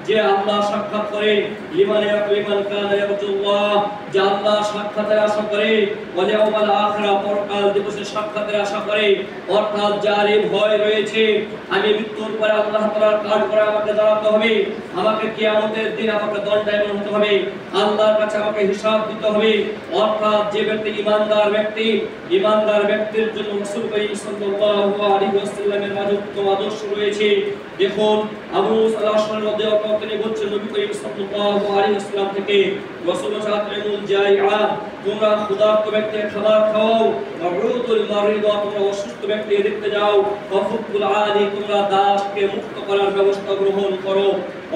যে আল্লাহ সাক্ষাৎ করে, লিমান কানা ইয়ারজুল্লাহ, যে আল্লাহ সাক্ষাতের আশা করে, ওয়াল ইয়াউমাল আখির, পরকাল দিবসের সাক্ষাতের আশা করে। অর্থাৎ যার এই ভয় রয়েছে, আমি মৃত্যুর পরে আল্লাহ তাআলার কাজ করে আমাকে দাঁড়াতে হবে, আমাকে কিয়ামতের দিন আমাকে দণ্ডায়মান হতে হবে, আল্লাহর কাছে আমাকে হিসাব দিতে হবে। অর্থাৎ যে ব্যক্তি ইমানদার ব্যক্তির জন্য রাসূল করিম সাল্লাল্লাহু আলাইহি ওয়াসাল্লামের মাঝে উত্তম আদর্শ রয়েছে। দেখুন আবু মুসা আল-আশআরী রাদিয়াল্লাহু তাআলা তিনি বলছেন, নবী করিম সাল্লাল্লাহু আলাইহি ওয়াসাল্লাম থেকে, রাসূলুল্লাহ সাল্লাল্লাহু জাইআ, তোমরা ক্ষুধার্ত ব্যক্তিকে খাবার খাওয়াও, মারুদুল মারিদ, তোমরা অসুস্থ ব্যক্তিকে দেখতে যাও, ওয়াফুকুল আলী, তোমরা দাসকে মুক্ত করার ব্যবস্থা গ্রহণ করো।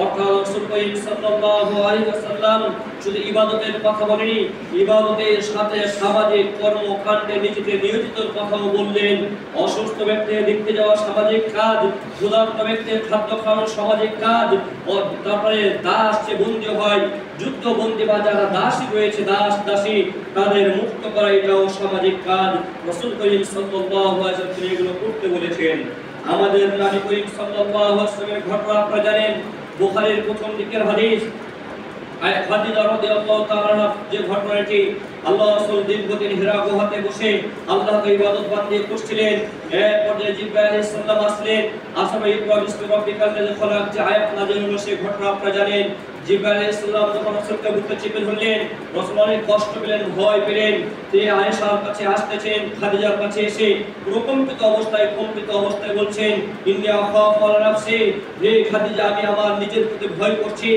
অর্থাৎ রাসূল করিম সাল্লাল্লাহু আলাইহি ওয়াসাল্লাম শুধু ইবাদতের কথা বলেনি, ইবাদতের সাথে সামাজিক কর্মকাণ্ডে নিজেকে নিয়োজিতর কথাও বললেন। অসুস্থ ব্যক্তিকে দেখতে যাওয়া সামাজিক কাজ, ক্ষুধার্ত ব্যক্তির খাদ্য খাওয়ানো সামাজিক কাজ, তারপরে দাস যে বন্দী হয়, যুদ্ধবন্দী বা যারা দাসী রয়েছে, দাসী, তাদের মুক্ত করা, এটাও সামাজিক কাজ। রাসূল করিম সাল্লাল্লাহু আলাইহি ওয়াসাল্লাম তিনি এগুলো করতে বলেছেন। আমাদের নবী করিম সাল্লাল্লাহু আলাইহি ওয়াসাল্লামের ঘটনা আপনারা জানেন, বুখারীর প্রথম দিকের হাদিস, খাদিজা রাদিয়াল্লাহু তাআলা যে ঘটনাটি, আল্লাহ রাসূল দীর্ঘদিন হিরা গুহাতে বসে আল্লাহকে ইবাদত বান্দী করছিলেন। এক পর্যায়ে জিবরাইল আলাইহিস সালাম আসলেন, আসামে ইকরা বিসমি রাব্বিকাল লাযী খলাক, যে আয়াত নাযিল হলো সেই ঘটনা আপনারা জানেন। জিবরাইল আলাইহিস সালাম যখন রাসূলকে বুকে চেপে ধরলেন, রাসূল অনেক কষ্ট পেলেন, ভয় পেলেন। তিনি আয়েশার কাছে আসতেছেন, খাদিজার কাছে এসে কম্পিত অবস্থায় বলছেন, ইন্নী আখাফু আলা নাফসি, হে খাদিজা, আমি আমার নিজের প্রতি ভয় করছি,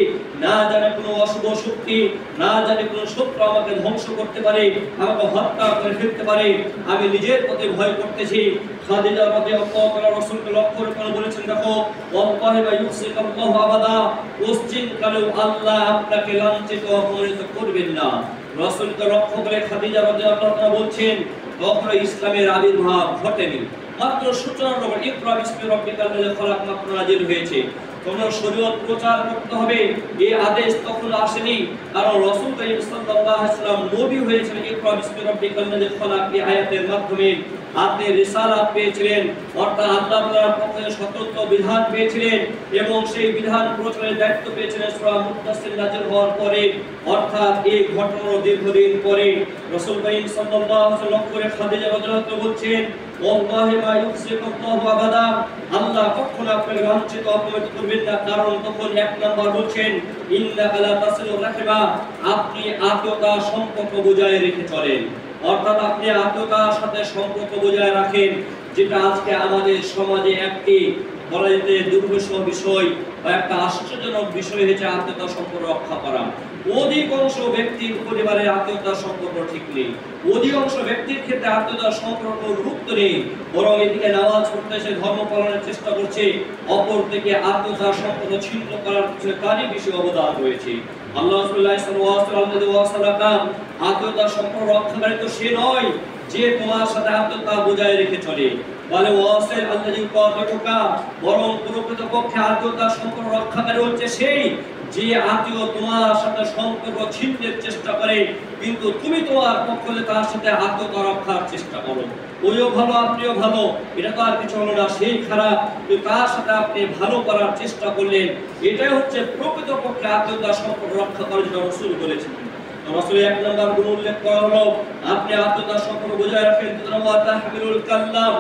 না জানে কোনো অশুভ শক্তি, না জানে কোনো শত্রু আমাকে ধ্বংস করতে পারে, আমাকে হত্যা করে ফেলতে পারে, আমি নিজের প্রতি ভয় করতেছি। খাদিজা রাদিয়াল্লাহু তাআলা রাসূলকে লক্ষ্য করে বলেছেন, দেখো, ওয়াল্লাহি মা ইউসিকাল্লাহু আবাদা, কোশ্চিন কালেও আল্লাহ আপনাকে লাঞ্ছিত অপমানিত করবেন না। রাসূলকে লক্ষ্য করে খাদিজা রাদিয়াল্লাহু তাআলা বলছেন, তখন ইসলামের আবির্ভাব ঘটেনি, মাত্র সূচনার উপর ইকরা বিসমি রাব্বিকাল লাযী খলাক মাত্র নাযিল হয়েছে। তোমরা শরীয়ত প্রচার করতে হবে, এই আদেশ তখন আসেনি, কারণ রাসূল করিম সাল্লাল্লাহু আলাইহি ওয়াসাল্লাম নবী হয়েছেন ইকরা বিসমি রাব্বিকাল লাযী খলাক এই আয়াতের মাধ্যমে। আপনি রিসালাত পেয়েছিলেন, অর্থাৎ আল্লাহ তাআলার পক্ষ থেকে সতর্ক বিধান পেয়েছিলেন, এবং সেই বিধান প্রচারের দায়িত্ব পেয়েছিলেন সূরা মুদ্দাসসির নাযিল হওয়ার পরে। অর্থাৎ এই ঘটনার দীর্ঘদিন পরে রাসূল করিম সাল্লাল্লাহু আলাইহি ওয়াসাল্লাম করে খাদিজা রাদিয়াল্লাহু তাআলা বলছেন, ওয়াল্লাহি মা ইউসিকুল্লাহু আবাদা, আল্লাহ কখনো আপনাকে লাঞ্ছিত অপমানিত করবেন না। কারণ তখন এক নাম্বার বলছেন, ইন্নাকা লা তাসিলুর রাহিমা, আপনি আত্মীয়তার সম্পর্ক বজায় রেখে চলেন। অর্থাৎ আপনি আত্মীয়তার সাথে সম্পর্ক বজায় রাখেন, যেটা আজকে আমাদের সমাজে একটি বলা যেতে দুর্বিষহ বিষয় বা একটা আশ্চর্যজনক বিষয় হয়েছে আত্মীয়তার সম্পর্ক রক্ষা করা। অধিকাংশ ব্যক্তির পরিবারের আত্মীয়তার সম্পর্ক ঠিক নেই, অধিকাংশ ব্যক্তির ক্ষেত্রে আত্মীয়তার সম্পর্ক গুরুত্ব নেই, বরং এদিকে নামাজ পড়তে এসে ধর্ম পালনের চেষ্টা করছে, অপর থেকে আত্মীয়তার সম্পর্ক ছিন্ন করার পিছনে তারই বেশি অবদান রয়েছে। আল্লাহ রাসূলুল্লাহ সাল্লাল্লাহু আলাইহি ওয়াসাল্লাম আত্মীয়তার সম্পর্ক রক্ষাকারী তো সে নয় যে তোমার সাথে আত্মীয়তা বজায় রেখে চলে, বলে ওয়াসিল আল্লাযী ইয়াকাতুকা, বরং প্রকৃতপক্ষে আত্মীয়তার সম্পর্ক রক্ষাকারী হচ্ছে সেই যে আত্মীয় তোমার সাথে সম্পর্ক ছিন্নের চেষ্টা করে, কিন্তু তুমি তোমার পক্ষ থেকে তার সাথে আত্মীয়তা রক্ষার চেষ্টা করো। ওইও ভালো আপনিও ভালো, এটা তো আর কিছু হলো না, সেই খারাপ, কিন্তু তার সাথে আপনি ভালো করার চেষ্টা করলেন। এটাই হচ্ছে প্রকৃতপক্ষে আত্মীয়তার সম্পর্ক রক্ষা করার জন্য রাসূল বলেছেন। রাসূল এক নাম্বার গুণ উল্লেখ করা হলো, আপনি আত্মীয়তার সম্পর্ক বজায় রাখেন। তাহমিলুল কাল্লাম,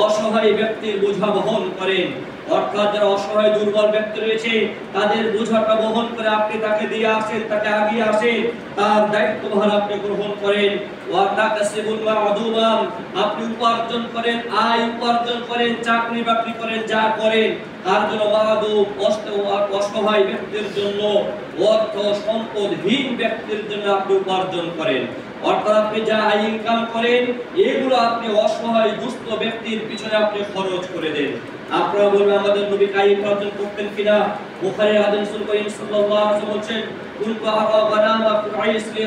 অসহায় ব্যক্তির বোঝা বহন করেন। অর্থাৎ যারা অসহায় দুর্বল ব্যক্তি রয়েছে তাদের বোঝাটা বহন করে আপনি তাকে দিয়ে আসেন, তাকে আগিয়ে আসেন, তার দায়িত্বভার আপনি গ্রহণ করেন। আপনি উপার্জন করেন, আয় উপার্জন করেন, চাকরি বাকরি করেন, যা করেন তার জন্য অসহায় ব্যক্তির জন্য, অর্থ সম্পদহীন ব্যক্তির জন্য আপনি উপার্জন করেন। অর্থাৎ আপনি যা আয় ইনকাম করেন এগুলো আপনি অসহায় দুস্থ ব্যক্তির পিছনে আপনি খরচ করে দেন। আপনারা বলবেন আমাদের নবী কায়িক অর্জন করতেন কিনা? বুখারীর হাদিস রাসূল করিম সাল্লাল্লাহু আলাইহি ওয়াসাল্লাম বলেন কুনতু আরা গানামা কুরাইসলি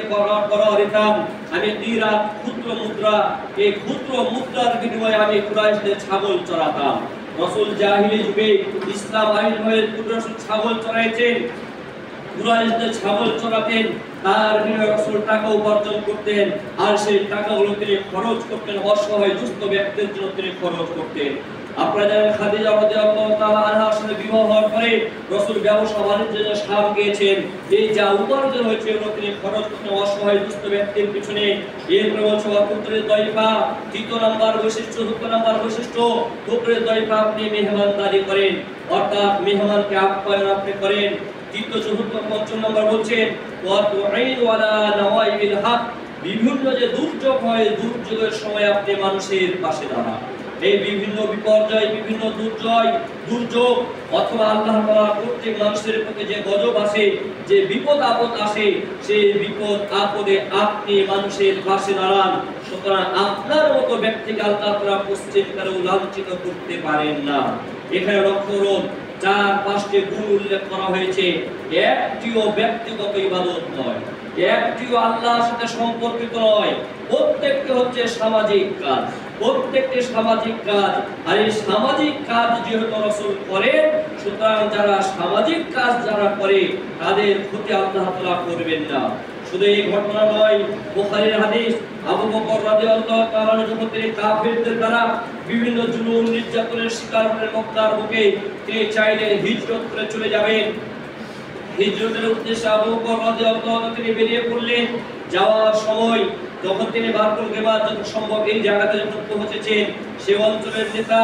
করারিতাম, আমি দিরাত ক্ষুদ্র মুদ্রা, এই ক্ষুদ্র মুদ্রার বিনিময়ে আমি কুরাইশদের ছাগল চরাতাম। রাসূল জাহিলি যুগে ইসলাম আইন হয়ে রাসূল ছাগল চরাইতেন, কুরাইশদের ছাগল চরাতেন, তার বিনিময়ে রাসূল টাকা উপার্জন করতেন, আর সেই টাকাগুলো তিনি খরচ করতেন অসহায় দুস্থ ব্যক্তিদের জন্য তিনি খরচ করতেন। আপনারা জানেন খাদিজা রাদিয়াল্লাহু তাআলা আনহার সাথে বিবাহ হওয়ার পরে রাসূল ব্যবসা বাণিজ্যের জন্য শাম গিয়েছেন, এই যা উপার্জন হয়েছে এগুলো তিনি খরচ করতেন অসহায় দুস্থ ব্যক্তির পিছনে। এরপরে বলছে অকুত্রের দয়ফা, তৃতীয় নাম্বার বৈশিষ্ট্য, দ্বিতীয় নাম্বার বৈশিষ্ট্য কুকুরের দয়ফা, আপনি মেহমানদারি করেন, অর্থাৎ মেহমানকে আপ্যায়ন আপনি করেন। তৃতীয়, চতুর্থ, পঞ্চম নাম্বার বলছেন ওয়া তুঈনু আলা নওয়াইবিল হক, বিভিন্ন যে দুর্যোগ হয় দুর্যোগের সময় আপনি মানুষের পাশে দাঁড়ান। এই বিভিন্ন বিপর্যয়, বিভিন্ন দুর্যোগ অথবা আল্লাহ তাআলা প্রত্যেক মানুষের প্রতি যে গজব আসে, যে বিপদ আপদ আসে, সেই বিপদ আপদে আপনি মানুষের পাশে দাঁড়ান। সুতরাং আপনার মতো ব্যক্তিকে আল্লাহ তাআলা পশ্চিম কারো লাঞ্ছিত করতে পারেন না। এখানে লক্ষ্য করুন 4-5টি গুণ উল্লেখ করা হয়েছে। একটিও ব্যক্তিগত ইবাদত নয়, একটিও আল্লাহর সাথে সম্পর্কিত নয়, প্রত্যেকটি হচ্ছে সামাজিক কাজ, প্রত্যেকটি সামাজিক কাজ। আর এই সামাজিক কাজ যেহেতু রাসূল করেন, সুতরাং যারা সামাজিক কাজ যারা করে তাদের ক্ষতি আল্লাহ তাআলা করবেন না। শুধু এই ঘটনা নয়, বুখারীর হাদিস, আবু বকর রাদিয়াল্লাহু তাআলা যখন তিনি কাফিরদের দ্বারা বিভিন্ন জুলুম নির্যাতনের শিকার হলেন মক্কার বুকে, তিনি চাইলেন হিজরত করে চলে যাবেন। হিজরতের উদ্দেশ্যে আবু বকর রাদিয়াল্লাহু তাআলা তিনি বেরিয়ে পড়লেন। যাওয়ার সময় যখন তিনি বারকুল গিমাদ যত সম্ভব এই জায়গাতে যখন পৌঁছেছেন, সে অঞ্চলের নেতা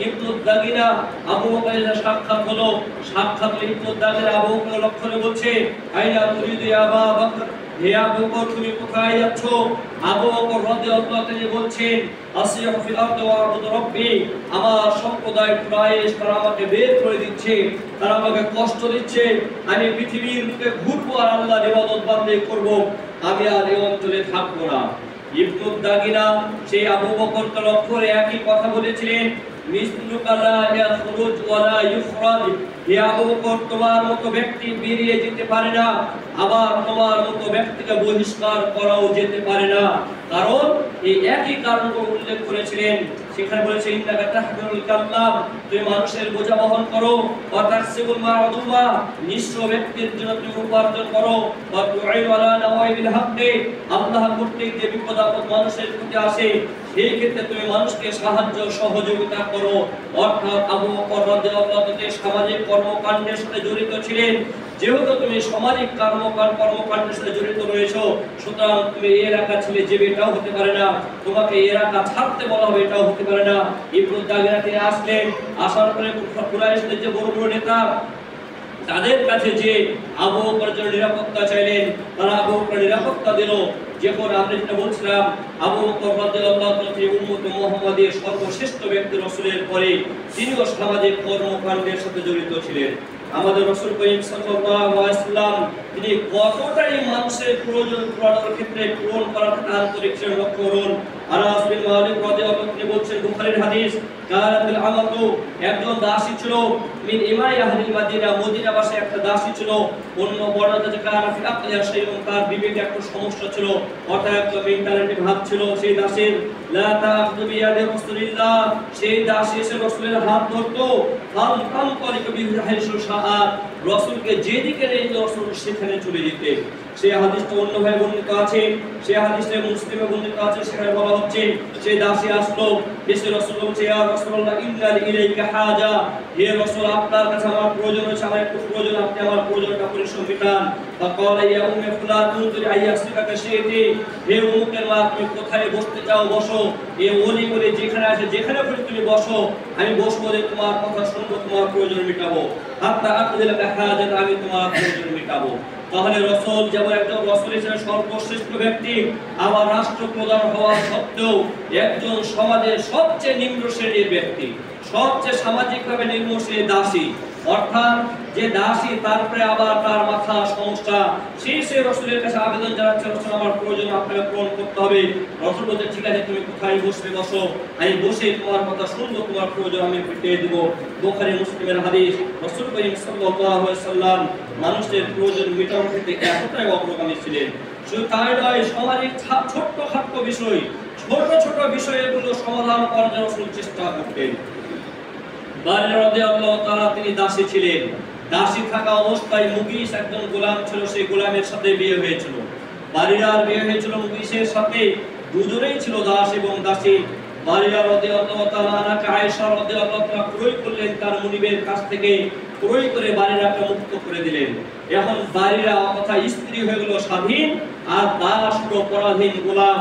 ইবনু দাগিনা আবু বকরের সাক্ষাৎ হলো। সাক্ষাৎ ইবনু দাগিনা আবু বকর লক্ষ্য করে বলছে, আইনা তুরিদু ইয়া আবা বকর, হে আবু বকর তুমি কোথায় যাচ্ছ? আবু বকর রাদিয়াল্লাহু তাআলা বলছেন, আসিয়া ফিল আরদি ওয়া আবুদু রাব্বি, আমার সম্প্রদায় কুরাইশ তারা আমাকে বের করে দিচ্ছে, তারা আমাকে কষ্ট দিচ্ছে, আমি পৃথিবীর বুকে ঘুরবো আর আল্লাহর ইবাদত বান্দাই করব, আমি আর এই অঞ্চলে থাকবো না। ইবনু দাগিনা সেই আবু বকরকে লক্ষ্য করে একই কথা বলেছিলেন, মিসলুকা লা ইয়াখরুজ ওয়া লা ইখরাজ, হে আবু বকর তোমার মতো ব্যক্তি বেরিয়ে যেতে পারে না, আবার তোমার মতো ব্যক্তিকে বহিষ্কার করাও যেতে পারে না। কারণ এই একই কারণকে উল্লেখ করেছিলেন। সেখানে বলেছে ইন্নাকা তাহমিলুল কাল্লাম, তুমি মানুষের বোঝা বহন করো, ওয়া তাসিবুল মা'দুমা, নিঃস্ব ব্যক্তির জন্য তুমি উপার্জন করো, ওয়া তুঈনু আলা নওয়াইবিল হক, আল্লাহ কর্তৃক যে বিপদ আপদ মানুষের প্রতি আসে সেই ক্ষেত্রে তুমি মানুষকে সাহায্য সহযোগিতা করো। অর্থাৎ আবু বকর রাদিয়াল্লাহু তাআলা সামাজিক কর্মকাণ্ডের সাথে জড়িত ছিলেন। যেহেতু তুমি সামাজিক কর্মকাণ্ডের সাথে জড়িত রয়েছো, সুতরাং তুমি এই এলাকা ছেড়ে যাবে এটাও হতে পারে না, তোমাকে এই এলাকা ছাড়তে বলা হবে এটাও হতে পারে না। ইবনু দাগিনা তিনি আসলেন, আসার পরে কুরাইশদের যে বড় বড় নেতা তাদের কাছে যে আবু বকরের জন্য নিরাপত্তা চাইলেন, তারা আবু বকরের নিরাপত্তা দিল। যখন আমরা যেটা বলছিলাম আবু বকর রাদিয়াল্লাহু তাআলা উম্মতে মুহাম্মাদের সর্বশ্রেষ্ঠ ব্যক্তি রাসূলের পরে তিনিও সামাজিক কর্মকাণ্ডের সাথে জড়িত ছিলেন। আমাদের রাসূল করিম সাল্লাল্লাহু আলাইহি ওয়াসাল্লাম তিনি কতটাই মানুষের প্রয়োজন পূরণের ক্ষেত্রে পূরণ করার আন্তরিক ছিলেন লক্ষ্য করুন। আনাস বিন মালিক রাদিয়াল্লাহু তাআলা তিনি বলছেন বুখারীর হাদিস, কারাতুল আমাতু, একজন দাসী ছিল, মিন ইমাই আহলিল মাদিনা, মদিনাবাসী একটা দাসী ছিল। অন্য বর্ণনাতে যে কারা ফি আকলিয়া শাইউন, তার বিবেকে একটা সমস্যা ছিল, অর্থাৎ একটা মেন্টালিটি ভাব ছিল সেই দাসের। লা তাখযু বিয়াদি রাসূলিল্লাহ, সেই দাসী এসে রাসূলের হাত ধরতো, ফাম কাম করে কবি হাইসু সাআত, রাসূলকে যেদিকে নিয়ে রাসূল সেখানে চলে যেতেন। সেই হাদিসটা অন্য ভাই বর্ণিত আছে, সেই হাদিসে মুসলিমে বর্ণিত আছে। সেখানে বলা হচ্ছে সেই দাসী আসলো, এসে রাসূল বলছে, ইয়া রাসূলুল্লাহ ইন্না ইলাইকা হাজা, হে রাসূল আপনার কাছে আমার প্রয়োজন হচ্ছে, আমার একটু প্রয়োজন, আপনি আমার প্রয়োজনটা পরিশোধ মিটান। ফাকালা ইয়া উম্মে ফুলান তুনতুরি আইয়াসিকাকা শাইতি, হে উম্মুকের মা তুমি কোথায় বসতে চাও বসো, এই ওলি করে যেখানে আছে যেখানে তুমি বসো, আমি বসবো, যে তোমার কথা শুনবো, তোমার প্রয়োজন মিটাবো, হাত্তা আকদিলাকা হাজাত, আমি তোমার প্রয়োজন মিটাবো। তাহলে রাসূল যেমন একজন রাসূল হিসেবে সর্বশ্রেষ্ঠ ব্যক্তি, আবার রাষ্ট্রপ্রধান হওয়া সত্ত্বেও একজন সমাজের সবচেয়ে নিম্ন শ্রেণীর ব্যক্তি, সবচেয়ে সামাজিকভাবে নিম্ন সে দাসী, অর্থাৎ যে দাসী তারপরে আবার তার মাথা সমস্যা, সে রাসূলের কাছে আবেদন জানাচ্ছে, রাসূল আমার প্রয়োজন আপনাকে পূরণ করতে হবে। রাসূল বলতে ঠিক আছে তুমি কোথায় বসবে বসো, আমি বসে তোমার কথা শুনবো, তোমার প্রয়োজন আমি মিটিয়ে দেব। বুখারী মুসলিমের হাদিস। রাসূল করিম সাল্লাল্লাহু আলাইহি সাল্লাম মানুষের প্রয়োজন মেটানোর ক্ষেত্রে এতটাই অগ্রগামী ছিলেন। শুধু তাই নয়, সামাজিক ছোটখাটো বিষয়, ছোট বিষয়গুলো সমাধান করার জন্য রাসূল চেষ্টা করতেন। বারিরা রাদিয়াল্লাহু তাআলা তিনি দাসী ছিলেন। দাসী থাকা অবস্থায় মুগীস একজন গোলাম ছিল, সেই গোলামের সাথে বিয়ে হয়েছিল। বারিরার বিয়ে হয়েছিল মুগীসের সাথে, দুজনেই ছিল দাস এবং দাসী। বারিরা রাদিয়াল্লাহু তাআলা আনাকে আয়েশা রাদিয়াল্লাহু তাআলা ক্রয় করলেন তার মুনিবের কাছ থেকে, ক্রয় করে বারিরাকে মুক্ত করে দিলেন। এখন বারিরা কথা স্ত্রী হয়ে গেল স্বাধীন, আর দাস হলো পরাধীন গোলাম।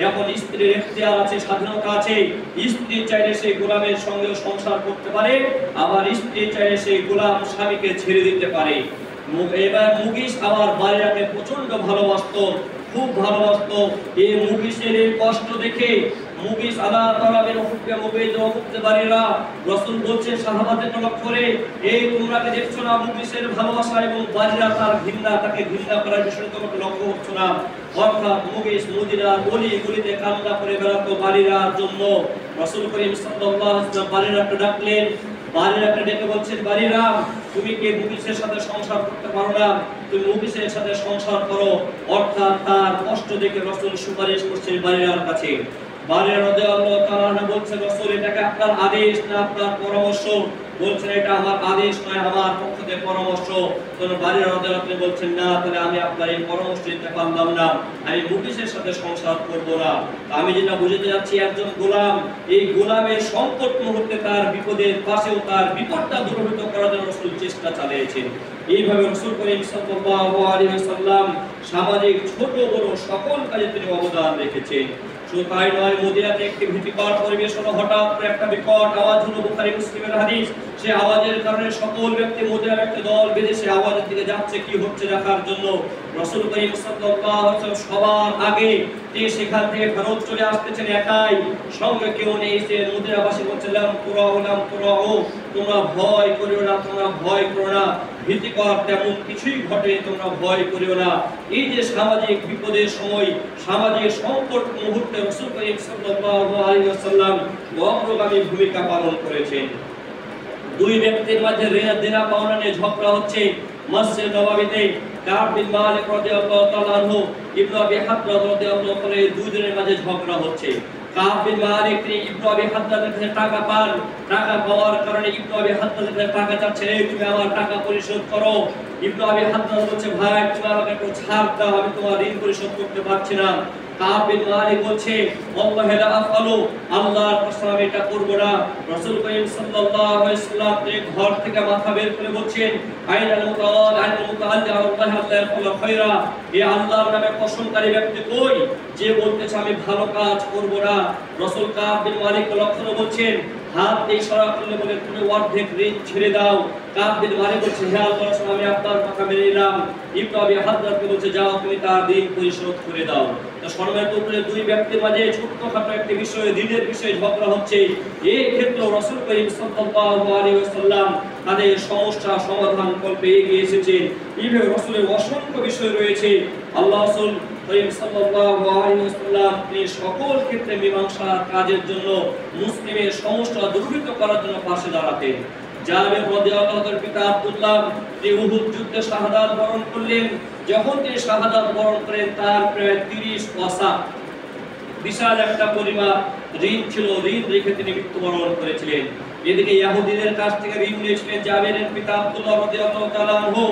এখন স্ত্রীর এখতিয়ার আছে, স্বাধীনতা আছে। স্ত্রী চাইলে সেই গোলামের সঙ্গে সংসার করতে পারে, আবার স্ত্রী চাইলে সেই গোলাম স্বামীকে ছেড়ে দিতে পারে। এবার মুগীস আবার বারিরাকে প্রচন্ড ভালোবাসতো, খুব ভালোবাসতো। এই মুগীসের এই কষ্ট দেখে মুগীস আল্লাহ তাআলার হুকুমে মুগীস করতে বারিরা রাসূল বলছেন সাহাবাদেরকে লক্ষ্য করে, এই তোমরা কি দেখছো না মুগীসের ভালোবাসা এবং বারিরা তার ঘৃণা, তাকে ঘৃণা করার বিষয়ে তোমরা লক্ষ্য করছো না? অর্থাৎ মুগীস মদিনার গলিতে কান্না করে বেড়াতো বারিরার জন্য। রাসূল করিম সাল্লাল্লাহু আলাইহি ওয়াসাল্লাম বারিরাকে ডাকলেন, বারিরাকে ডেকে বলছেন, বারিরা তুমি কি মুগীসের সাথে সংসার করতে পারো না? তুমি মুগীসের সাথে সংসার করো। অর্থাৎ তার কষ্ট দেখে রাসূল সুপারিশ করছেন বারিরার কাছে। বারিরা রাদিয়াল্লাহু তাআলা বলছেন, রাসূল এটাকে আপনার আদেশ না আপনার পরামর্শ? বলছেন এটা আমার আদেশ নয়, আমার পক্ষ থেকে পরামর্শ। তখন বারিরা রাদিয়াল্লাহু তাআলা বলছেন, না তাহলে আমি আপনার এই পরামর্শ দিতে পারলাম না, আমি মুগীসের সাথে সংসার করব না। আমি যেটা বুঝাতে যাচ্ছি, একজন গোলাম, এই গোলামের সংকট মুহূর্তে তার বিপদের পাশেও তার বিপদটা দূরীভূত করার জন্য রাসূল চেষ্টা চালিয়েছেন। এইভাবে রাসূল করিম সাল্লাল্লাহু আলাইহি ওয়াসাল্লাম সামাজিক ছোট বড় সকল কাজে তিনি অবদান রেখেছেন। শুধু তাই নয়, মদিনাতে একটি ভীতিকর পরিবেশ হলো, হঠাৎ করে একটা বিকট আওয়াজ হলো। বুখারী মুসলিমের হাদিস। সে আওয়াজের কারণে সকল ব্যক্তি মদিনার একটা দল বেঁধে সে আওয়াজের দিকে যাচ্ছে কি হচ্ছে দেখার জন্য। রাসূল করিম সাল্লাল্লাহু আলাইহি ওয়াসাল্লাম সবার আগে তিনি সেখান থেকে ফেরত চলে আসতেছেন একাই, সঙ্গে কেউ নেই। সে মদিনাবাসী বলছিলাম, তোমরা ভয় করিও না, তোমরা ভয় করো না, ভীতিকর তেমন কিছুই ঘটেনি, তোমরা ভয় করিও না। এই যে সামাজিক বিপদের সময়, সামাজিক সংকট মুহূর্তে রাসূল করিম সাল্লাল্লাহু আলাইহি ওয়াসাল্লাম অগ্রগামী ভূমিকা পালন করেছেন। দুই ব্যক্তির মাঝে দেনা পাওনা নিয়ে ঝগড়া হচ্ছে মসজিদ নববীতে। কাব বিন মালিক রাদিয়াল্লাহু তাআলা আনহু, ইবনে আবি হাদরা রাদিয়াল্লাহু তাআলা, এই দুইজনের মাঝে ঝগড়া হচ্ছে। কাব বিন মালিক তিনি ইবনে আবি হাদরার কাছে টাকা পান, টাকা পাওয়ার কারণে ইবনে আবি হাদরার কাছে টাকা চাচ্ছেন, এই তুমি আমার টাকা পরিশোধ করো। ইবনে আবি হাদরা বলছে, ভাই তুমি আমাকে একটু ছাড় দাও, আমি তোমার ঋণ পরিশোধ করতে পারছি না। কাব বিন মালিক বলছে, আল্লাহু লা আফআলু, আল্লাহর কসম আমি এটা করব না। রাসূল করিম সাল্লাল্লাহু আলাইহি ওয়াসাল্লাম ঘর থেকে মাথা বের করে বলছেন, আইনাল মুতাআল্লি আল্লাহ ইয়াফআলু খায়রা, এই আল্লাহর নামে কসমকারী ব্যক্তি কই যে বলতেছে আমি ভালো কাজ করব না? রাসূল কাব বিন মালিক লক্ষ্য করে বলছেন, হাত দিয়ে ইশারা করলে বলে তুমি অর্ধেক ঋণ ছেড়ে দাও। কাব বিন মালিক বলছে, হে আল্লাহর রাসূল আমি আপনার কথা মেনে নিলাম। ইবনে আবি হাদরাকে বলছে, যাও তুমি তার ঋণ পরিশোধ করে দাও। তো সম্মানিত উপরে দুই ব্যক্তির মাঝে ছোটখাটো একটি বিষয়ে, দিনের বিষয়ে ঝগড়া হচ্ছে। এই ক্ষেত্রে রাসূল করিম সাল্লাল্লাহু আলাইহি ওয়াসাল্লাম তাদের সমস্যা সমাধান করতে এগিয়ে এসেছেন। এইভাবে রাসূলের অসংখ্য বিষয় রয়েছে। আল্লাহ রাসূল করিম সাল্লাল্লাহু আলাইহি ওয়াসাল্লাম তিনি সকল ক্ষেত্রে মীমাংসার কাজের জন্য, মুসলিমের সমস্যা দূরীভূত করার জন্য পাশে দাঁড়াতেন। জাবের রাদিয়াল্লাহু তাআলার পিতা আব্দুল্লাহ তিনি উহুদ যুদ্ধে শাহাদাত বরণ করলেন। যখন তিনি শাহাদাত বরণ করেন, তার প্রায় 30 ওয়াসা বিশাল একটা পরিমাণ ঋণ ছিল, ঋণ রেখে তিনি মৃত্যুবরণ করেছিলেন। এদিকে ইহুদিদের কাছ থেকে ঋণ নিয়েছিলেন জাবেরের পিতা আব্দুল্লাহ রাদিয়াল্লাহু তাআলা আনহু।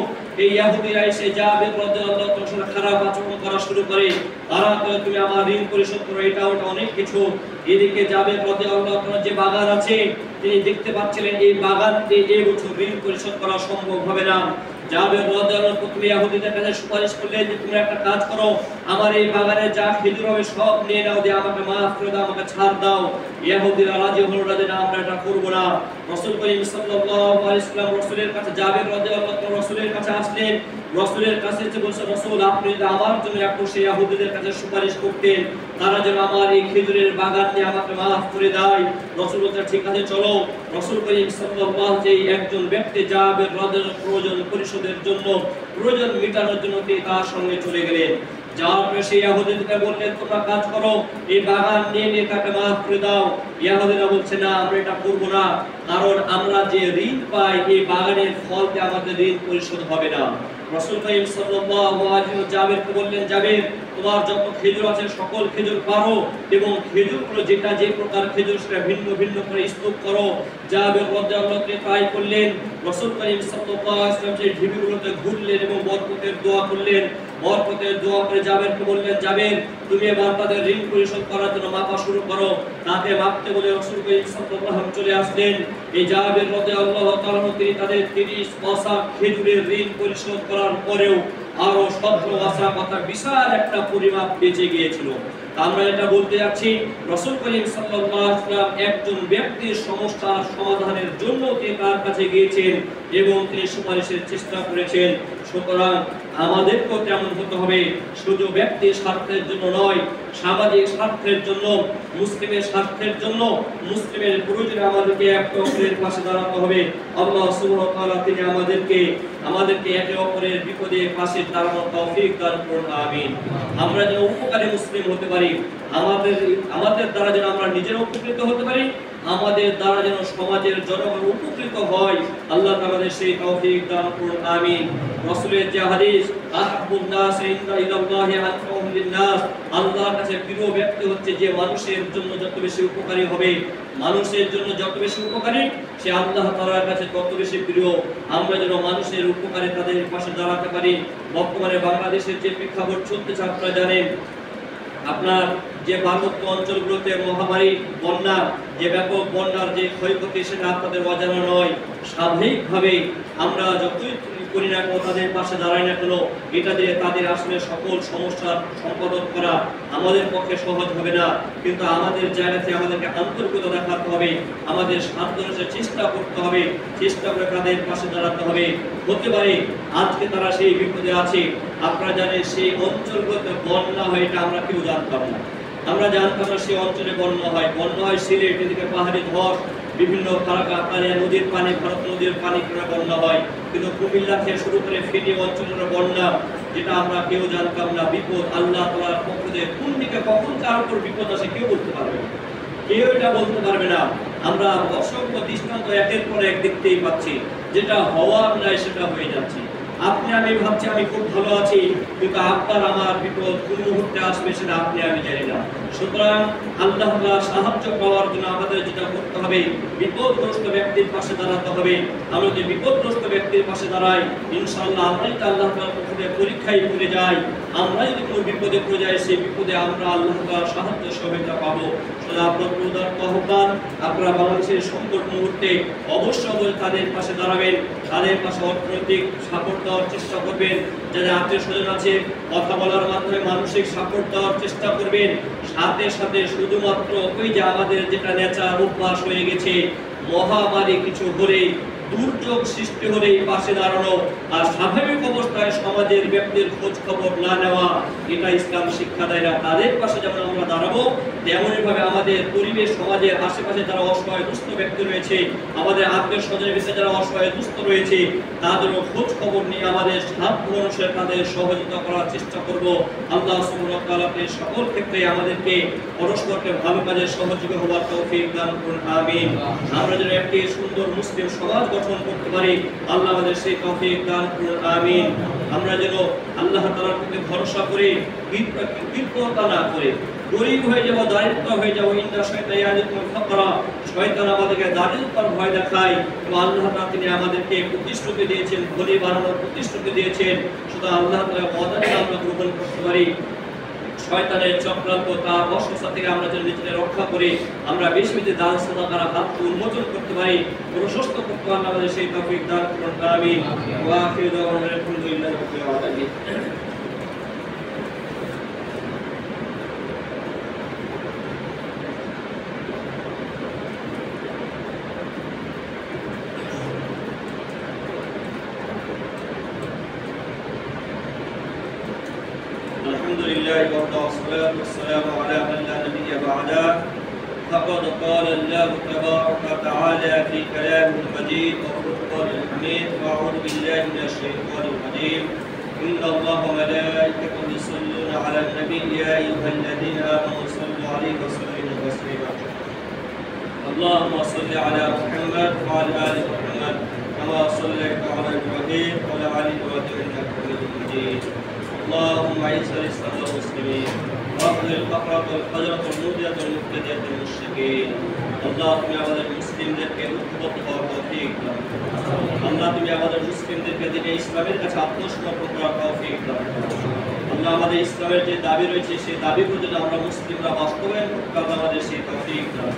এই ইহুদিরা এসে জাবের রাদিয়াল্লাহু তাআলার সাথে খারাপ আচরণ করা শুরু করে, তারা তুমি আমার ঋণ পরিশোধ করো, এটা ওটা অনেক কিছু। এদিকে জাবের রাদিয়াল্লাহু তাআলার যে বাগান আছে, তিনি দেখতে পাচ্ছিলেন এই বাগানতে এই বছর ঋণ পরিশোধ করা সম্ভব হবে না। জাবের রাদিয়াল্লাহু তাআলা প্রথমে ইহুদিদের কাছে সুপারিশ করলেন যে তুমি একটা কাজ করো, আমার এই বাগানে যা খেজুর হবে সব নিয়ে নাও, দিয়ে আমাকে মাফ করে দাও, আমাকে ছাড় দাও। ইহুদিরা রাজি হলো না যে না আমরা এটা করব না। রাসূল করিম সাল্লাল্লাহু আলাইহি ওয়াসাল্লাম রাসূলের কাছে, জাবের রাদিয়াল্লাহু তাআলা রাসূলের কাছে আসলেন। রাসূলের কাছে এসে বলছে, রাসূল আপনি যদি আমার জন্য একটু সেই ইহুদিদের কাছে সুপারিশ করতেন, তারা যেন আমার এই খেজুরের বাগান নিয়ে আমাকে মাফ করে দেয়। রাসূল বলছে ঠিক আছে চলো। রাসূল করিম সাল্লাল্লাহু আলাইহি একজন ব্যক্তি যাবের রাদিয়াল্লাহু প্রয়োজন পরিশোধের জন্য, প্রয়োজন মেটানোর জন্য তিনি তার সঙ্গে চলে গেলেন। যাওয়ার পরে সেই ইহুদিদেরকে বললেন তোমরা কাজ করো, এই বাগান নিয়ে তাকে মাফ করে দাও। ইহুদিরা বলছে না আমরা এটা করব না, কারণ আমরা যে ঋণ পাই এই বাগানের ফল দিয়ে আমাদের ঋণ পরিশোধ হবে না। রাসূল করিম সাল্লাল্লাহু আলাইহি ওয়াসাল্লাম জাবেরকে বললেন, জাবের তোমার যত খেজুর আছে সকল খেজুর পারো এবং খেজুরগুলো যেটা যে প্রকার খেজুর সেটা ভিন্ন ভিন্ন করে স্তূপ করো। জাবের রাদিয়াল্লাহু আনহু তাই করলেন। রাসূল করিম সাল্লাল্লাহু আলাইহি ওয়াসাল্লাম সেই ঢিবিগুলোতে ঘুরলেন এবং বরকতের দোয়া করলেন। বরকতের দোয়া করে জাবেরকে বললেন, জাবের তুমি এবার তাদের ঋণ পরিশোধ করার জন্য মাপা শুরু করো। তাকে মাপতে বলে রাসূল করিম সাল্লাল্লাহু আলাইহি ওয়াসাল্লাম চলে আসলেন। এই জাবের রাদিয়াল্লাহু তাআলা তিনি তাদের 30 ওয়াসা খেজুরের ঋণ পরিশোধ করার পরেও আরো 17 ওয়াসা কথা বিশাল একটা পরিমাপ বেঁচে গিয়েছিল। আমরা এটা বলতে যাচ্ছি রাসূল করিম সাল্লাল্লাহু আলাইহি ওয়াসাল্লাম একজন ব্যক্তির সমস্যার সমাধানের জন্য তিনি তার কাছে গিয়েছেন এবং তিনি সুপারিশের চেষ্টা করেছেন। সুতরাং আমাদেরকেও তেমন হতে হবে, শুধু ব্যক্তির স্বার্থের জন্য নয়, সামাজিক স্বার্থের জন্য, মুসলিমের স্বার্থের জন্য, মুসলিমের প্রয়োজনে আমাদেরকে একে অপরের পাশে দাঁড়াতে হবে। আল্লাহ সুবহানাহু ওয়া তাআলা তিনি আমাদেরকে একে অপরের বিপদে পাশে দাঁড়ানোর তৌফিক দান করুন, আমিন। আমরা যেন উপকারী মুসলিম হতে পারি, আমাদের দ্বারা যেন আমরা নিজেরা উপকৃত হতে পারি, আমাদের দ্বারা যেন সমাজের জনগণ উপকৃত হয়, আল্লাহ আমাদের সেই তৌফিক দান করুন, আমিন। রাসূলের যে হাদিস, আহাব্বুন নাস ইলাল্লাহি আনফাউহুম লিন-নাস, আল্লাহর কাছে প্রিয় ব্যক্তি হচ্ছে যে মানুষের জন্য যত বেশি উপকারী হবে, মানুষের জন্য যত বেশি উপকারী সে আল্লাহ তাআলার কাছে তত বেশি প্রিয়। আমরা যেন মানুষের উপকারে তাদের পাশে দাঁড়াতে পারি। বর্তমানে বাংলাদেশের যে প্রেক্ষাপট চলতেছে আপনারা জানেন, আপনার যে পার্বত্য অঞ্চলগুলোতে মহামারী বন্যা, যে ব্যাপক বন্যার যে ক্ষয়ক্ষতি সেটা আপনাদের অজানা নয়। স্বাভাবিকভাবে আমরা যতই করি না কেন, তাদের পাশে দাঁড়াই না কেন, এটা দিয়ে তাদের আসলে সকল সমস্যার সম্পাদন করা আমাদের পক্ষে সহজ হবে না। কিন্তু আমাদের জায়গাতে আমাদেরকে আন্তরিকতা দেখাতে হবে, আমাদের সাধ্যের চেষ্টা করতে হবে, চেষ্টা করে তাদের পাশে দাঁড়াতে হবে। হতে পারে আজকে তারা সেই বিপদে আছে, আপনারা জানেন সেই অঞ্চলগুলোতে বন্যা হয় এটা আমরা কেউ জানতাম না। আমরা জানতাম না সেই অঞ্চলে বন্যা হয় সিলেট, এদিকে পাহাড়ি ধস, বিভিন্ন কারাকারিয়া নদীর পানি, ভারত নদীর পানি করে বন্যা হয়। কিন্তু কুমিল্লা থেকে শুরু করে ফেনী অঞ্চলের বন্যা, যেটা আমরা কেউ জানতাম না। বিপদ আল্লাহ তাআলার পক্ষ থেকে কোন দিকে কখন কার উপর বিপদ আসে কেউ বলতে পারবে না, কেউ এটা বলতে পারবে না। আমরা অসংখ্য দৃষ্টান্ত একের পর এক দেখতেই পাচ্ছি, যেটা হওয়ার নাই সেটা হয়ে যাচ্ছে। আপনি আমি ভাবছি আমি খুব ভালো আছি, কিন্তু আপনার আমার বিপদ কোন মুহূর্তে আসবে সেটা আপনি আমি জানি না। সুতরাং আল্লাহ তাআলার সাহায্য পাওয়ার জন্য আমাদের যেটা করতে হবে, বিপদগ্রস্ত ব্যক্তির পাশে দাঁড়াতে হবে। আমরা যদি বিপদগ্রস্ত ব্যক্তির পাশে দাঁড়াই, ইনশাআল্লাহ আমরাই তো আল্লাহ তাআলার পক্ষ থেকে পরীক্ষায় পড়ে যাই। আমরা যদি কোনো বিপদে পড়ে যাই, সেই বিপদে আমরা আল্লাহ তাআলার সাহায্য সহায়তা পাবো। সেটা আপনার প্রদার্থ আহ্বান, আপনারা বাংলাদেশের সংকট মুহূর্তে অবশ্যই তাদের পাশে দাঁড়াবেন, তাদের পাশে অর্থনৈতিক সাপোর্ট দেওয়ার চেষ্টা করবেন। যাদের আত্মীয় স্বজন আছে কথা বলার মাধ্যমে মানসিক সাপোর্ট দেওয়ার চেষ্টা করবেন। সাথে সাথে শুধুমাত্র ওই যে আমাদের যেটা নেচার অভ্যাস হয়ে গেছে, মহামারী কিছু হলে, দুর্যোগ সৃষ্টি হলেই পাশে দাঁড়ানো, আর স্বাভাবিক অবস্থায় সমাজের ব্যক্তির খোঁজ খবর না নেওয়া, এটা ইসলাম শিক্ষা দেয় না। তাদের পাশে যেমন আমরা দাঁড়াবো, তেমনই ভাবে আমাদের পরিবেশ, সমাজের আশেপাশে যারা অসহায় দুস্থ ব্যক্তি রয়েছে, আমাদের আত্মীয় স্বজনের ভিতরে যারা অসহায় দুস্থ রয়েছে, তাদেরও খোঁজ খবর নিয়ে আমাদের সাধ্য অনুসারে তাদের সহযোগিতা করার চেষ্টা করব। আল্লাহ সুবহানাহু ওয়া তাআলা সকল ক্ষেত্রে আমাদেরকে পরস্পরকে ভালো কাজে সহযোগী হওয়ার তৌফিক দান করুন, আমিন। আমরা যেন একটি সুন্দর মুসলিম সমাজ গঠন করতে পারি, আল্লাহ আমাদের সেই তৌফিক দান করুন, আমিন। আমরা যেন আল্লাহ তাআলার প্রতি ভরসা করে কৃতজ্ঞতা না করে গরিব হয়ে যাব, দারিদ্র হয়ে যাব, ইন্না শাইতানা ইয়াইদুকুম ফাকরা, শয়তান আমাদেরকে দারিদ্রতার ভয় দেখায়। এবং আল্লাহ তাআলা তিনি আমাদেরকে প্রতিশ্রুতি দিয়েছেন, ধনী বানানোর প্রতিশ্রুতি দিয়েছেন। শুধু আল্লাহ তাআলা ওয়াদাকে আমরা গ্রহণ করতে পারি। শয়তানের চক্রান্ত, তার অসুস্থতা থেকে আমরা যেন নিজেদের রক্ষা করে আমরা বেশি বেশি দান সাদাকার হাত উন্মোচন করতে পারি, প্রশস্ত করতে পারি, আমাদের সেই তৌফিক দান করুন, আমিন। ওয়া আখিরু দাওয়ানা আলহামদুলিল্লাহি রাব্বিল আলামিন। الحمد لله وحده والصلاة والسلام على من لا نبي بعده فقد قال الله تبارك وتعالى في كلامه المجيد وفرقان الحميد وأعوذ بالله من الشيطان الرجيم إن الله وملائكته يصلون على النبي يا أيها الذين آمنوا صلوا عليه وسلموا تسليما اللهم صل على محمد وعلى آل محمد كما صليت على إبراهيم وعلى آل إبراهيم إنك حميد مجيد اللهم أعز الإسلام والمسلمين واخذل الفقر والفجر والمودية والمبتدئة المشركين আল্লাহ তুমি আমাদের মুসলিমদেরকে ঐক্যবদ্ধ হওয়ার তৌফিক দাও আল্লাহ তুমি আমাদের মুসলিমদেরকে দিনে ইসলামের কাছে আত্মসমর্পণ করার তৌফিক দাও আল্লাহ আমাদের ইসলামের যে দাবি রয়েছে সেই দাবিগুলো যেন আমরা মুসলিমরা বাস্তবায়ন করতে পারি আমাদের সেই তৌফিক দাও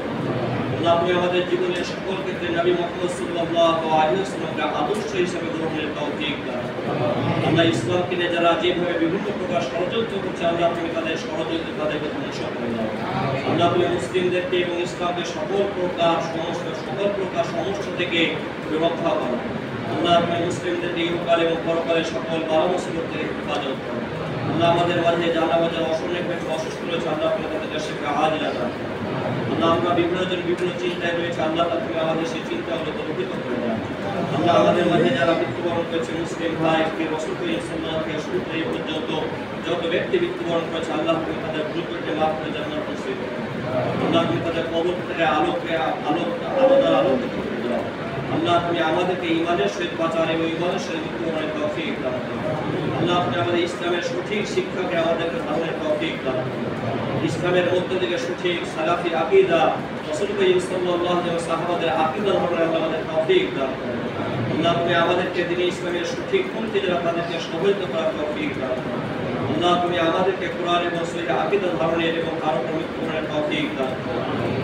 আল্লাহ তুমি আমাদের জীবনের সকল ক্ষেত্রে নবী মুহাম্মদ সাল্লাল্লাহু আলাইহি ওয়াসাল্লামকে আদর্শ হিসেবে গ্রহণের তৌফিক দাও আল্লাহ ইসলামকে নিয়ে যারা যেভাবে বিভিন্ন প্রকার ষড়যন্ত্র করছে আল্লাহ তুমি তাদের ষড়যন্ত্র তাদেরকে ধ্বংস করে দাও আল্লাহ তুমি মুসলিমদেরকে এবং ইসলামকে সকল প্রকার সমস্যা থেকে রক্ষা করো আল্লাহ তুমি মুসলিমদেরকে ইহকাল এবং পরকালে সকল বালা মুসিবত থেকে হেফাজত করো আল্লাহ আমাদের মাঝে জানা বাজা অসংখ্য অসুস্থ রয়েছে আল্লাহ তুমি তাদের সেবা হাজিরা দাও আল্লাহ আমরা বিভিন্ন চিন্তায় রয়েছে আল্লাহ তুমি আমাদের সেই চিন্তাগুলো দূরীভূত করে দাও আল্লাহ আমাদের মাঝে যারা মৃত্যুবরণ করেছে মুসলিম ভাই রসুল করিম সাল্লাল্লাহু আলাইহি ওয়াসাল্লাম থেকে শুরু করে পর্যন্ত যত ব্যক্তি মৃত্যুবরণ করেছে আল্লাহ তুমি তাদের গুরুত্বকে মাফ করে জান্নাত নসিব করো আল্লাহ তুমি তাদের কবর থেকে আলোকিত করে দাও আল্লাহ তুমি আমাদেরকে ঈমানের সহিত বাঁচান এবং ঈমানের সহিত মৃত্যুবরণের তৌফিক দাও আল্লাহ তুমি আমাদের ইসলামের সঠিক শিক্ষাকে আমাদেরকে ধারণের তৌফিক দাও ইসলামের মধ্য থেকে সঠিক সালাফি আকীদা রাসূল করিম সাল্লাল্লাহু আলাইহি ওয়াসাল্লাম সাহাবাদের আকীদা ধারণের আমাদের তৌফিক দাও আল্লাহ তুমি আমাদেরকে দিনে ইসলামের সঠিক পন্থী দ্বারা তাদেরকে সহায়িত করার তৌফিক দাও আল্লাহ তুমি আমাদেরকে কোরআন এবং সহিহ আকীদা ধারণের এবং কারো মৃত্যুবরণের তৌফিক দাও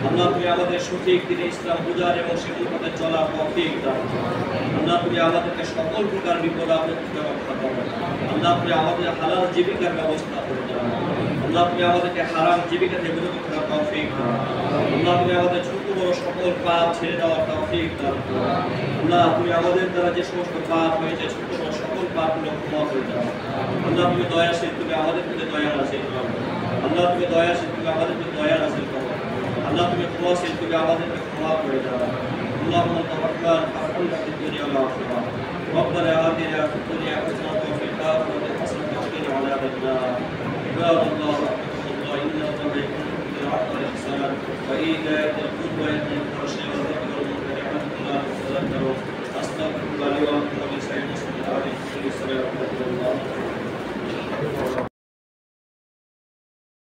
আল্লাহ তুমি আমাদের সঠিক দিনে ইসলাম বুঝার এবং সেগুলো পথে চলার তৌফিক দাও আল্লাহ তুমি আমাদেরকে সকল প্রকার বিপদ আপদ থেকে রক্ষা করো আল্লাহ তুমি আমাদের হালাল জীবিকার ব্যবস্থা করে দাও আল্লাহ তুমি আমাদেরকে হারাম জীবিকা থেকে বিরত করার তৌফিক দাও আল্লাহ তুমি আমাদের ছোট বড় সকল পাপ ছেড়ে দেওয়ার তৌফিক দাও আল্লাহ তুমি আমাদের দ্বারা যে সমস্ত পাপ হয়েছে ছোট বড় সকল পাপগুলো ক্ষমা করে দাও আল্লাহ তুমি দয়াশীল তুমি আমাদের প্রতি দয়া নাযিল করো আল্লাহ তুমি দয়াশীল তুমি আমাদের প্রতি দয়া নাযিল করো আল্লাহ তুমি ক্ষমাশীল তুমি আমাদেরকে ক্ষমা করে দাও اللهم تقبل ارحمنا في الدنيا والاخره ربنا آتنا في الدنيا حسنة وفي الآخرة حسنة وقنا عذاب النار عباد الله رحمكم الله إن الله يأمر بالعدل والإحسان وإيتاء ذي القربى وينهى